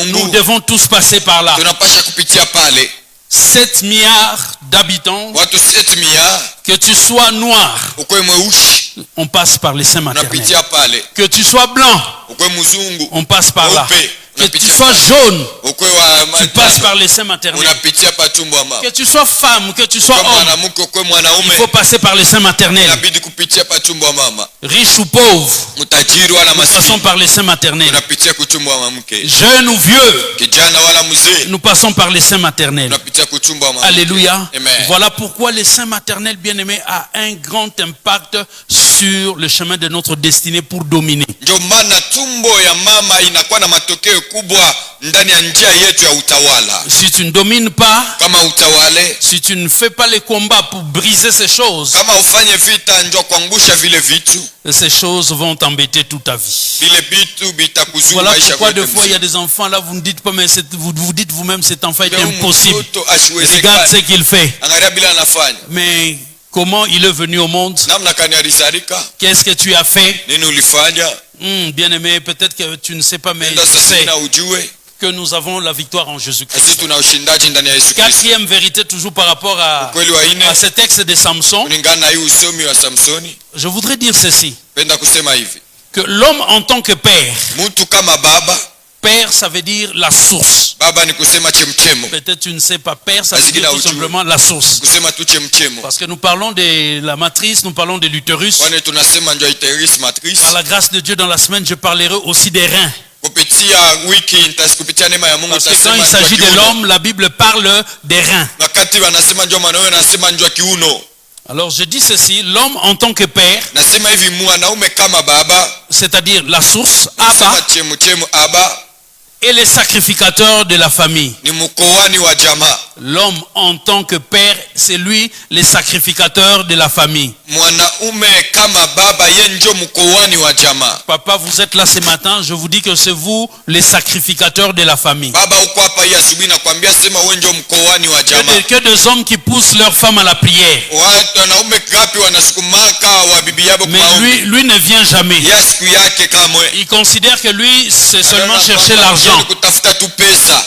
nous devons tous passer par là. 7 milliards d'habitants, que tu sois noir, on passe par les seins maternels. Que tu sois blanc, on passe par là. Que tu sois jaune, tu passes par les seins maternels. Que tu sois femme, que tu sois homme, il faut passer par les seins maternels. Riche ou pauvre, nous passons par les seins maternels. Jeune ou vieux, nous passons par les seins maternels. Alléluia. Voilà pourquoi les seins maternels, bien-aimés, a un grand impact sur le chemin de notre destinée pour dominer. Si tu ne domines pas, si tu ne fais pas les combats pour briser ces choses, ces choses vont t'embêter toute ta vie. Voilà pourquoi des fois il y a des enfants là, vous ne dites pas, mais vous dites vous-même, cet enfant est impossible. Regarde ce qu'il fait. Mais comment il est venu au monde? Qu'est-ce que tu as fait? Bien-aimé, peut-être que tu ne sais pas, mais tu sais que nous avons la victoire en Jésus-Christ. Quatrième vérité, toujours par rapport à ce texte de Samson, je voudrais dire ceci, que l'homme en tant que père, père, ça veut dire la source. Peut-être tu ne sais pas, père, ça veut dire tout simplement la source. Parce que nous parlons de la matrice, nous parlons de l'utérus. Par la grâce de Dieu, dans la semaine, je parlerai aussi des reins. Parce que quand il s'agit de l'homme, la Bible parle des reins. Alors je dis ceci, l'homme en tant que père, c'est-à-dire la source, Abba, et les sacrificateurs de la famille. L'homme en tant que père, c'est lui les sacrificateurs de la famille. Papa, vous êtes là ce matin, je vous dis que c'est vous les sacrificateurs de la famille. Que des hommes qui poussent leurs femmes à la prière. Mais lui ne vient jamais. Il considère que lui, c'est seulement chercher l'argent.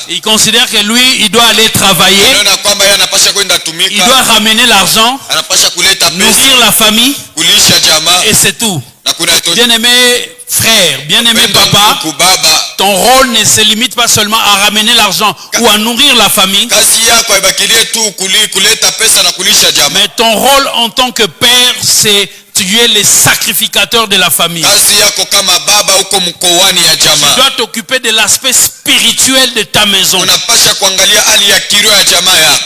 Il considère que lui, il doit aller travailler. Il doit ramener l'argent, nourrir la famille, et c'est tout. Bien-aimé frère, bien-aimé papa, ton rôle ne se limite pas seulement à ramener l'argent ou à nourrir la famille. Mais ton rôle en tant que père, c'est tu es le sacrificateur de la famille. Tu dois t'occuper de l'aspect spirituel de ta maison.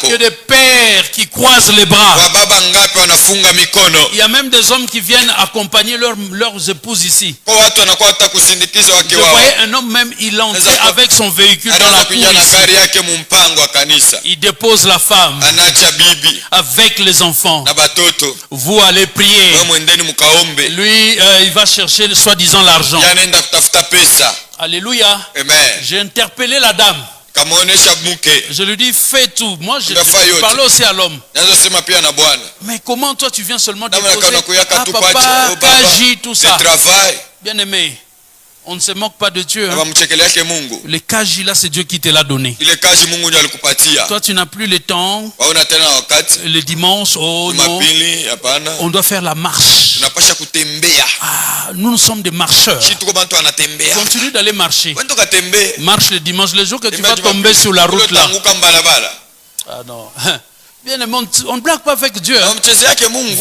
Que des pères qui croisent les bras. Il y a même des hommes qui viennent accompagner leurs épouses ici. Je voyais un homme même, il entrait avec son véhicule dans la cour ici. Il dépose la femme avec les enfants. Vous allez prier. Lui, il va chercher soi-disant l'argent. Alléluia. J'ai interpellé la dame. Je lui dis, fais tout. Moi, je parle aussi à l'homme. Mais comment toi, tu viens seulement déposer papa, Kaji, tout ça. Bien aimé, on ne se moque pas de Dieu. Hein. Le Kaji là, c'est Dieu qui te l'a donné. Toi, tu n'as plus le temps. Le dimanche, oh non. On doit faire la marche. Ah, nous sommes des marcheurs. Continue d'aller marcher. Marche le dimanche. Le jour que tu vas tomber sur la route là. Ah non. Bien, on ne blague pas avec Dieu. Hein.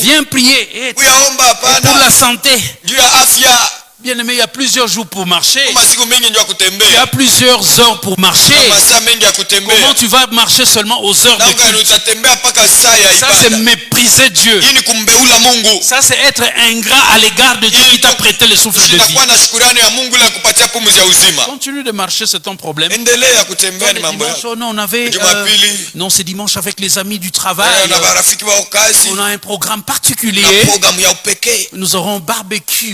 Viens prier. Et pour la santé. Bien aimé, il y a plusieurs jours pour marcher. Il y a plusieurs heures pour marcher. Comment tu vas marcher seulement aux heures de culte? Ça c'est mépriser Dieu. Ça c'est être ingrat à l'égard de Dieu qui t'a prêté le souffle de vie. Continue de marcher, c'est ton problème. Dimanche, oh non, on avait non, c'est dimanche avec les amis du travail. On a un programme particulier. Nous aurons barbecue.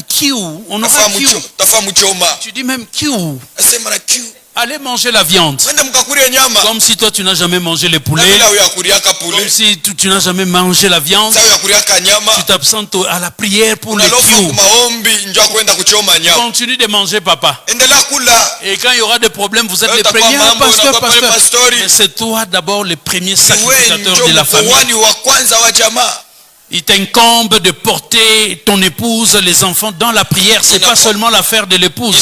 Kiu, on aura kiu. Tu dis même kiu. Allez manger la viande. Comme si toi tu n'as jamais mangé le poulet. Comme si tu n'as jamais mangé la viande. Tu t'absentes à la prière pour le kiu. Continue de manger, papa. Et quand il y aura des problèmes, vous êtes les premiers. Pasteur. Mais c'est toi d'abord le premier sacrificateur de la famille. il t'incombe de porter ton épouse, les enfants dans la prière. C'est pas seulement l'affaire de l'épouse.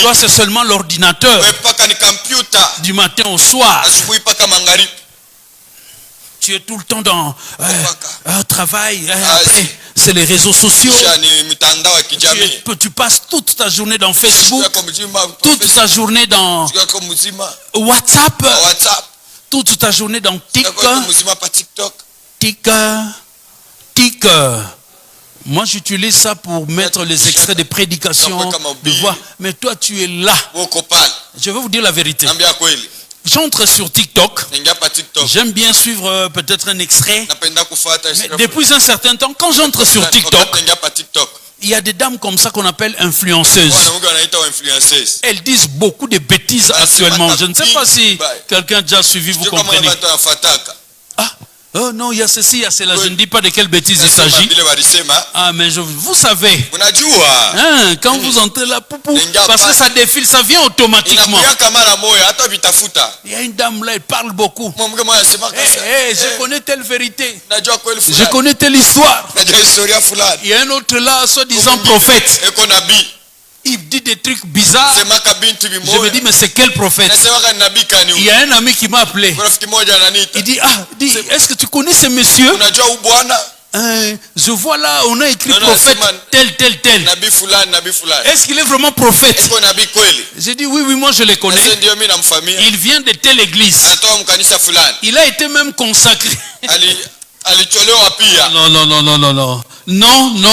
Toi, c'est seulement l'ordinateur. Du matin au soir. Tu es tout le temps dans travail. Après, c'est les réseaux sociaux. Tu passes toute ta journée dans Facebook, toute ta journée dans WhatsApp, toute ta journée dans TikTok. Moi, j'utilise ça pour mettre les extraits de prédications, de voix. Mais toi, tu es là. Je vais vous dire la vérité. J'entre sur TikTok. J'aime bien suivre peut-être un extrait. Mais depuis un certain temps, quand j'entre sur TikTok, il y a des dames comme ça qu'on appelle influenceuses. Elles disent beaucoup de bêtises actuellement. Je ne sais pas si quelqu'un a déjà suivi, vous comprenez. Oh non, il y a ceci, il y a cela. Je ne dis pas de quelle bêtise il s'agit. Ah, mais vous savez, quand vous entrez là, parce que ça défile, ça vient automatiquement. Il y a une dame là, elle parle beaucoup. Je connais telle vérité. Je connais telle histoire. Il y a un autre là, soi-disant prophète. Il dit des trucs bizarres. Je me dis, mais c'est quel prophète? Il y a un ami qui m'a appelé. Il dit, est-ce que tu connais ce monsieur? Je vois là, on a écrit prophète tel. Est-ce qu'il est vraiment prophète? J'ai dit, oui, moi je le connais. Il vient de telle église. Il a été même consacré. Non.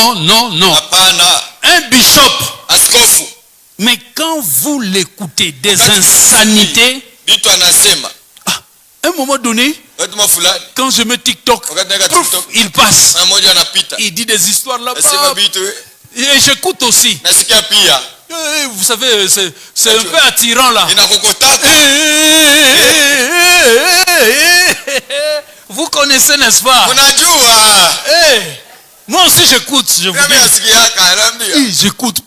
Un bishop. Mais quand vous l'écoutez, des insanités, à un moment donné, quand je mets TikTok, il passe. Il dit des histoires là-bas. Et j'écoute aussi. Vous savez, c'est un peu attirant là. Vous connaissez, n'est-ce pas? Moi aussi j'écoute, je vous dis. J'écoute.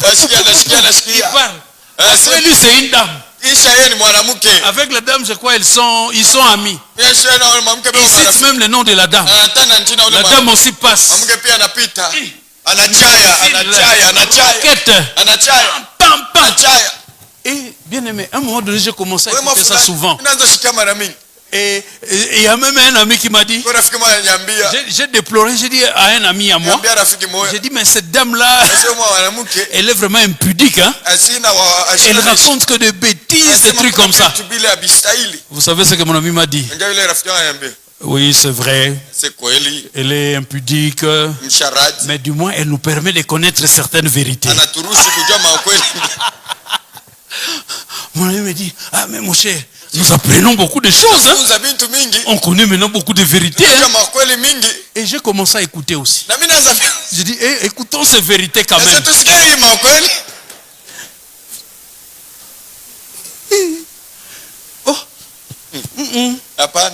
Il parle. Après lui c'est une dame. Avec la dame, je crois ils sont amis. Il cite même le nom de la dame. La dame aussi passe. Et bien aimé, à un moment donné j'ai commencé à écouter ça souvent. Et il y a même un ami qui m'a dit, j'ai déploré, j'ai dit à un ami à moi, j'ai dit mais cette dame là, elle est vraiment impudique, hein? Elle raconte que des bêtises, des trucs comme ça. Vous savez ce que mon ami m'a dit? Oui, c'est vrai, elle est impudique, mais du moins elle nous permet de connaître certaines vérités. Mon ami me dit, mais mon cher, nous apprenons beaucoup de choses. Hein? On connaît maintenant beaucoup de vérités. Hein? Et j'ai commencé à écouter aussi. J'ai dit, écoutons ces vérités quand même.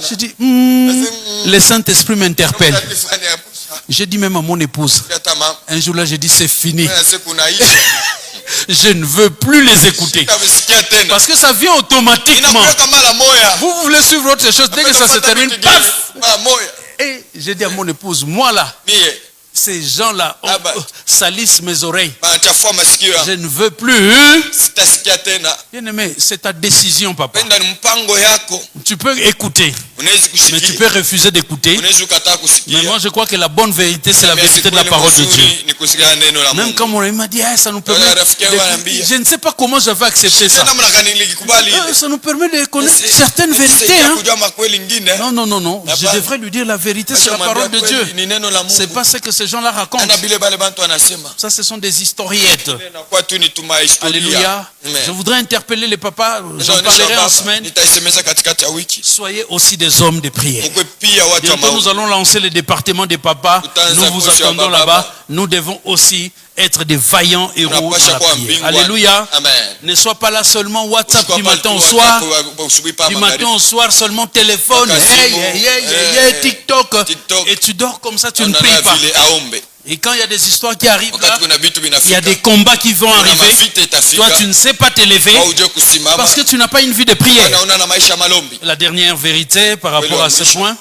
J'ai dit, le Saint-Esprit m'interpelle. J'ai dit même à mon épouse, un jour là, j'ai dit, c'est fini. Je ne veux plus les écouter. Parce que ça vient automatiquement. Vous voulez suivre autre chose. Dès que ça se termine, paf! Et j'ai dit à mon épouse, moi là, ces gens-là salissent mes oreilles. Je ne veux plus. Bien aimé, c'est ta décision, papa. Tu peux écouter, mais tu peux refuser d'écouter. Mais moi, je crois que la bonne vérité, c'est la vérité de la parole de Dieu. Même quand mon ami m'a dit, ça nous permet je ne sais pas comment j'avais accepté ça. Ça nous permet de connaître certaines vérités. Hein? Non. Je devrais lui dire la vérité, c'est la parole de Dieu. C'est pas ce que ces gens-là racontent. Ça, ce sont des historiettes. Alléluia. Je voudrais interpeller les papas. J'en parlerai en semaine. Soyez aussi des hommes de prière. Bientôt, nous allons lancer le département des papas. Nous vous attendons là-bas. Nous devons aussi être des vaillants héros dans la prière. Alléluia. Ne sois pas là seulement WhatsApp du matin au soir. Du matin au soir seulement téléphone. TikTok. Et tu dors comme ça, tu ne pries pas. Et quand il y a des histoires qui arrivent là, il y a des combats qui vont arriver. Toi, tu ne sais pas t'élever parce que tu n'as pas une vie de prière. La dernière vérité par rapport à ce point,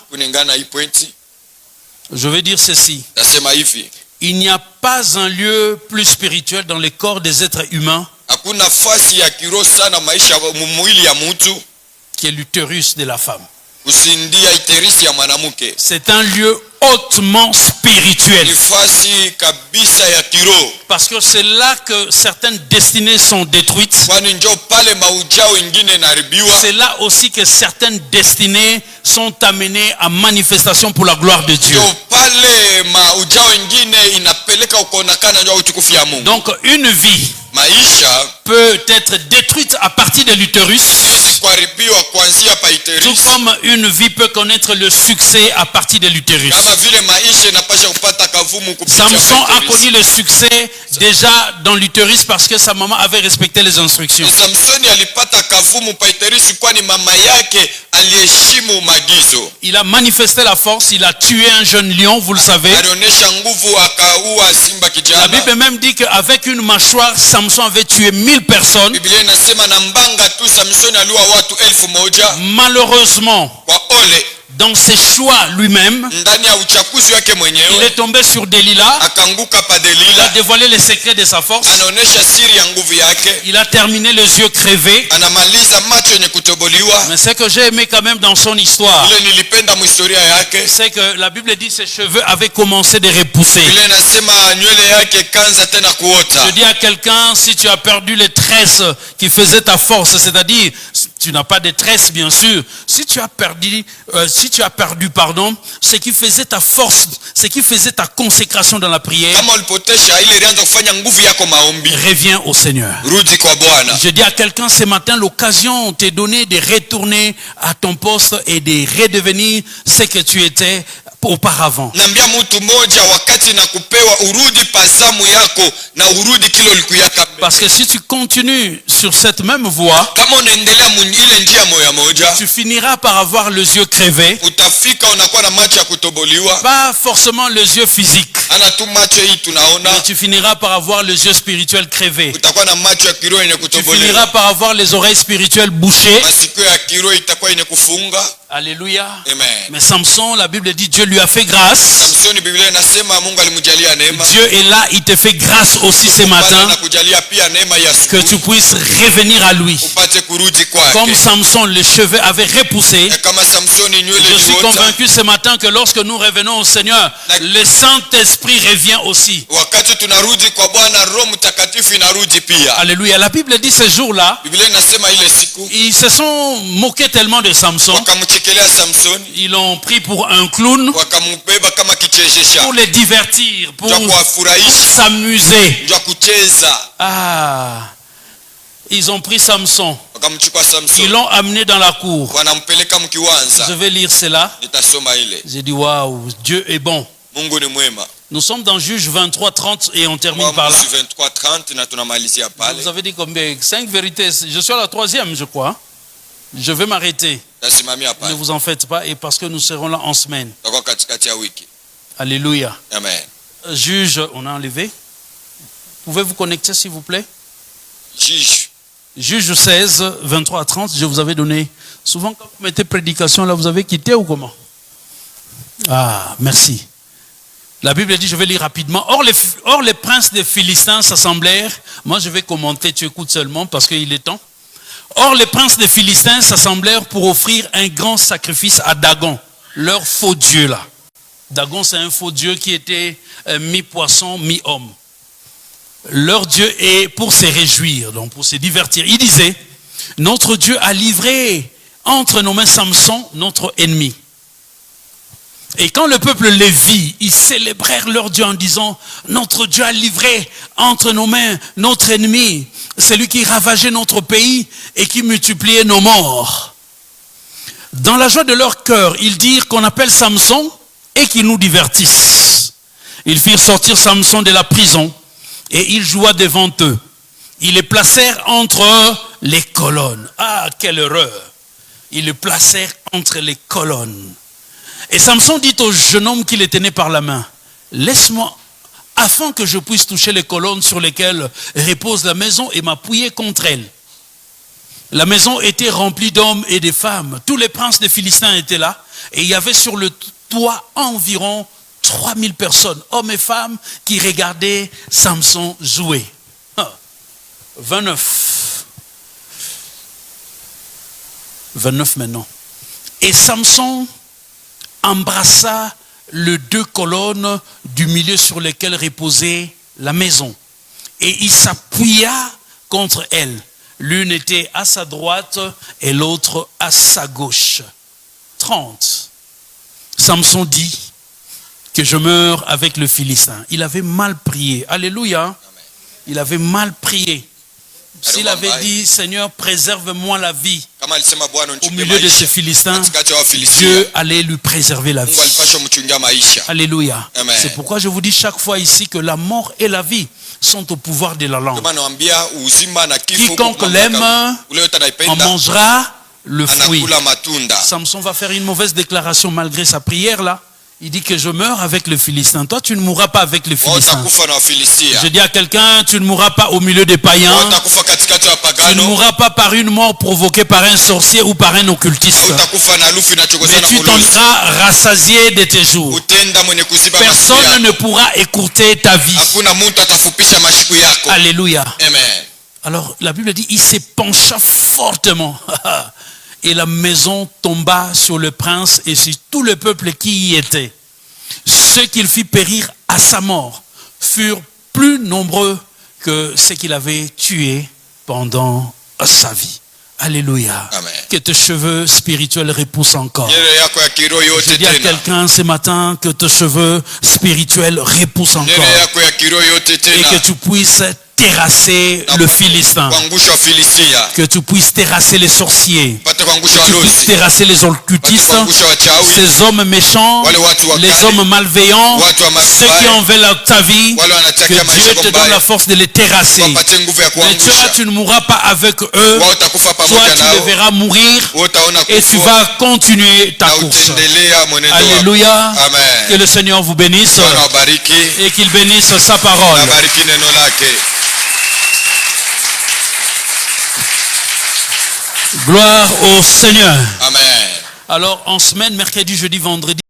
je vais dire ceci. Il n'y a pas un lieu plus spirituel dans les corps des êtres humains qui est l'utérus de la femme. C'est un lieu hautement spirituel. Parce que c'est là que certaines destinées sont détruites. C'est là aussi que certaines destinées sont amenées à manifestation pour la gloire de Dieu. Donc une vie peut être détruite à partir de l'utérus, tout comme une vie peut connaître le succès à partir de l'utérus. Samson a connu le succès déjà dans l'utérus parce que sa maman avait respecté les instructions. Il a manifesté la force, il a tué un jeune lion, vous le savez. La Bible même dit qu'avec une mâchoire, Samson avait tué 1000 personnes. Malheureusement, dans ses choix lui-même, il est tombé sur Delilah. Il a dévoilé les secrets de sa force. Il a terminé les yeux crevés. Mais ce que j'ai aimé quand même dans son histoire, c'est que la Bible dit que ses cheveux avaient commencé de repousser. Je dis à quelqu'un, si tu as perdu les tresses qui faisaient ta force, c'est-à-dire tu n'as pas de tresses bien sûr, si tu as perdu ce qui faisait ta force, ce qui faisait ta consécration dans la prière, reviens au Seigneur. Je dis à quelqu'un ce matin, l'occasion t'est donnée de retourner à ton poste et de redevenir ce que tu étais auparavant. Parce que si tu continues sur cette même voie, tu finiras par avoir les yeux crevés. Pas forcément les yeux physiques, mais tu finiras par avoir les yeux spirituels crevés. Tu finiras par avoir les oreilles spirituelles bouchées. Alléluia. Amen. Mais Samson, la Bible dit Dieu lui a fait grâce. Dieu est là, il te fait grâce aussi ce matin, que tu puisses revenir à lui. Comme Samson, les cheveux avaient repoussé. Je suis convaincu ce matin que lorsque nous revenons au Seigneur, le Saint-Esprit revient aussi. Alléluia. La Bible dit ce jour-là, ils se sont moqués tellement de Samson. Ils l'ont pris pour un clown, pour les divertir, pour s'amuser. Ils ont pris Samson, ils l'ont amené dans la cour. Je vais lire cela. J'ai dit waouh, Dieu est bon. Nous sommes dans Juge 23, 30 et on termine par là. Vous avez dit combien? 5 vérités. Je suis à la 3e, je crois. Je vais m'arrêter. Ne vous en faites pas, et parce que nous serons là en semaine. Alléluia. Amen. Juge, on a enlevé. Pouvez-vous connecter s'il vous plaît? Juge 16, 23 à 30, je vous avais donné. Souvent quand vous mettez prédication là, vous avez quitté ou comment? Ah, merci. La Bible dit, je vais lire rapidement. Or les princes des Philistins s'assemblèrent. Moi je vais commenter, tu écoutes seulement parce qu'il est temps. Or les princes des Philistins s'assemblèrent pour offrir un grand sacrifice à Dagon, leur faux dieu là. Dagon, c'est un faux dieu qui était mi-poisson, mi-homme. Leur dieu est pour se réjouir, donc pour se divertir. Il disait, notre Dieu a livré entre nos mains Samson, notre ennemi. Et quand le peuple les vit, ils célébrèrent leur Dieu en disant, notre Dieu a livré entre nos mains notre ennemi, celui qui ravageait notre pays et qui multipliait nos morts. Dans la joie de leur cœur, ils dirent qu'on appelle Samson et qu'il nous divertisse. Ils firent sortir Samson de la prison et il joua devant eux. Ils le placèrent entre les colonnes. Ah, quelle erreur! Ils le placèrent entre les colonnes. Et Samson dit au jeune homme qui le tenait par la main, laisse-moi afin que je puisse toucher les colonnes sur lesquelles repose la maison et m'appuyer contre elles. La maison était remplie d'hommes et de femmes. Tous les princes des Philistins étaient là. Et il y avait sur le toit environ 3000 personnes, hommes et femmes, qui regardaient Samson jouer. 29 maintenant. Et Samson embrassa les 2 colonnes du milieu sur lesquelles reposait la maison. Et il s'appuya contre elles. L'une était à sa droite et l'autre à sa gauche. 30. Samson dit que je meurs avec le Philistin. Il avait mal prié. Alléluia. Il avait mal prié. S'il avait dit, Seigneur, préserve-moi la vie au milieu de ces Philistins, Dieu allait lui préserver la vie. Alléluia. C'est pourquoi je vous dis chaque fois ici que la mort et la vie sont au pouvoir de la langue. Quiconque l'aime en mangera le fruit. Samson va faire une mauvaise déclaration malgré sa prière là. Il dit que je meurs avec le Philistin. Toi, tu ne mourras pas avec les Philistins. Je dis à quelqu'un, tu ne mourras pas au milieu des païens. Tu ne mourras pas par une mort provoquée par un sorcier ou par un occultiste. Mais tu t'en iras rassasié de tes jours. Personne ne pourra écourter ta vie. Alléluia. Alors, la Bible dit, il se pencha fortement. Et la maison tomba sur le prince et sur tout le peuple qui y était. Ceux qu'il fit périr à sa mort furent plus nombreux que ceux qu'il avait tués pendant sa vie. Alléluia. Amen. Que tes cheveux spirituels repoussent encore. Je dis à quelqu'un ce matin que tes cheveux spirituels repoussent encore. Et que tu puisses terrasser le Philistin. Que tu puisses terrasser les sorciers. Que tu puisses terrasser les occultistes. Ces hommes méchants, les hommes malveillants, ceux qui en veulent ta vie. Que Dieu te donne la force de les terrasser. Mais toi, tu ne mourras pas avec eux. Toi, tu les verras mourir et tu vas continuer ta course. Alléluia. Que le Seigneur vous bénisse et qu'il bénisse sa parole. Gloire au Seigneur. Amen. Alors, en semaine, mercredi, jeudi, vendredi,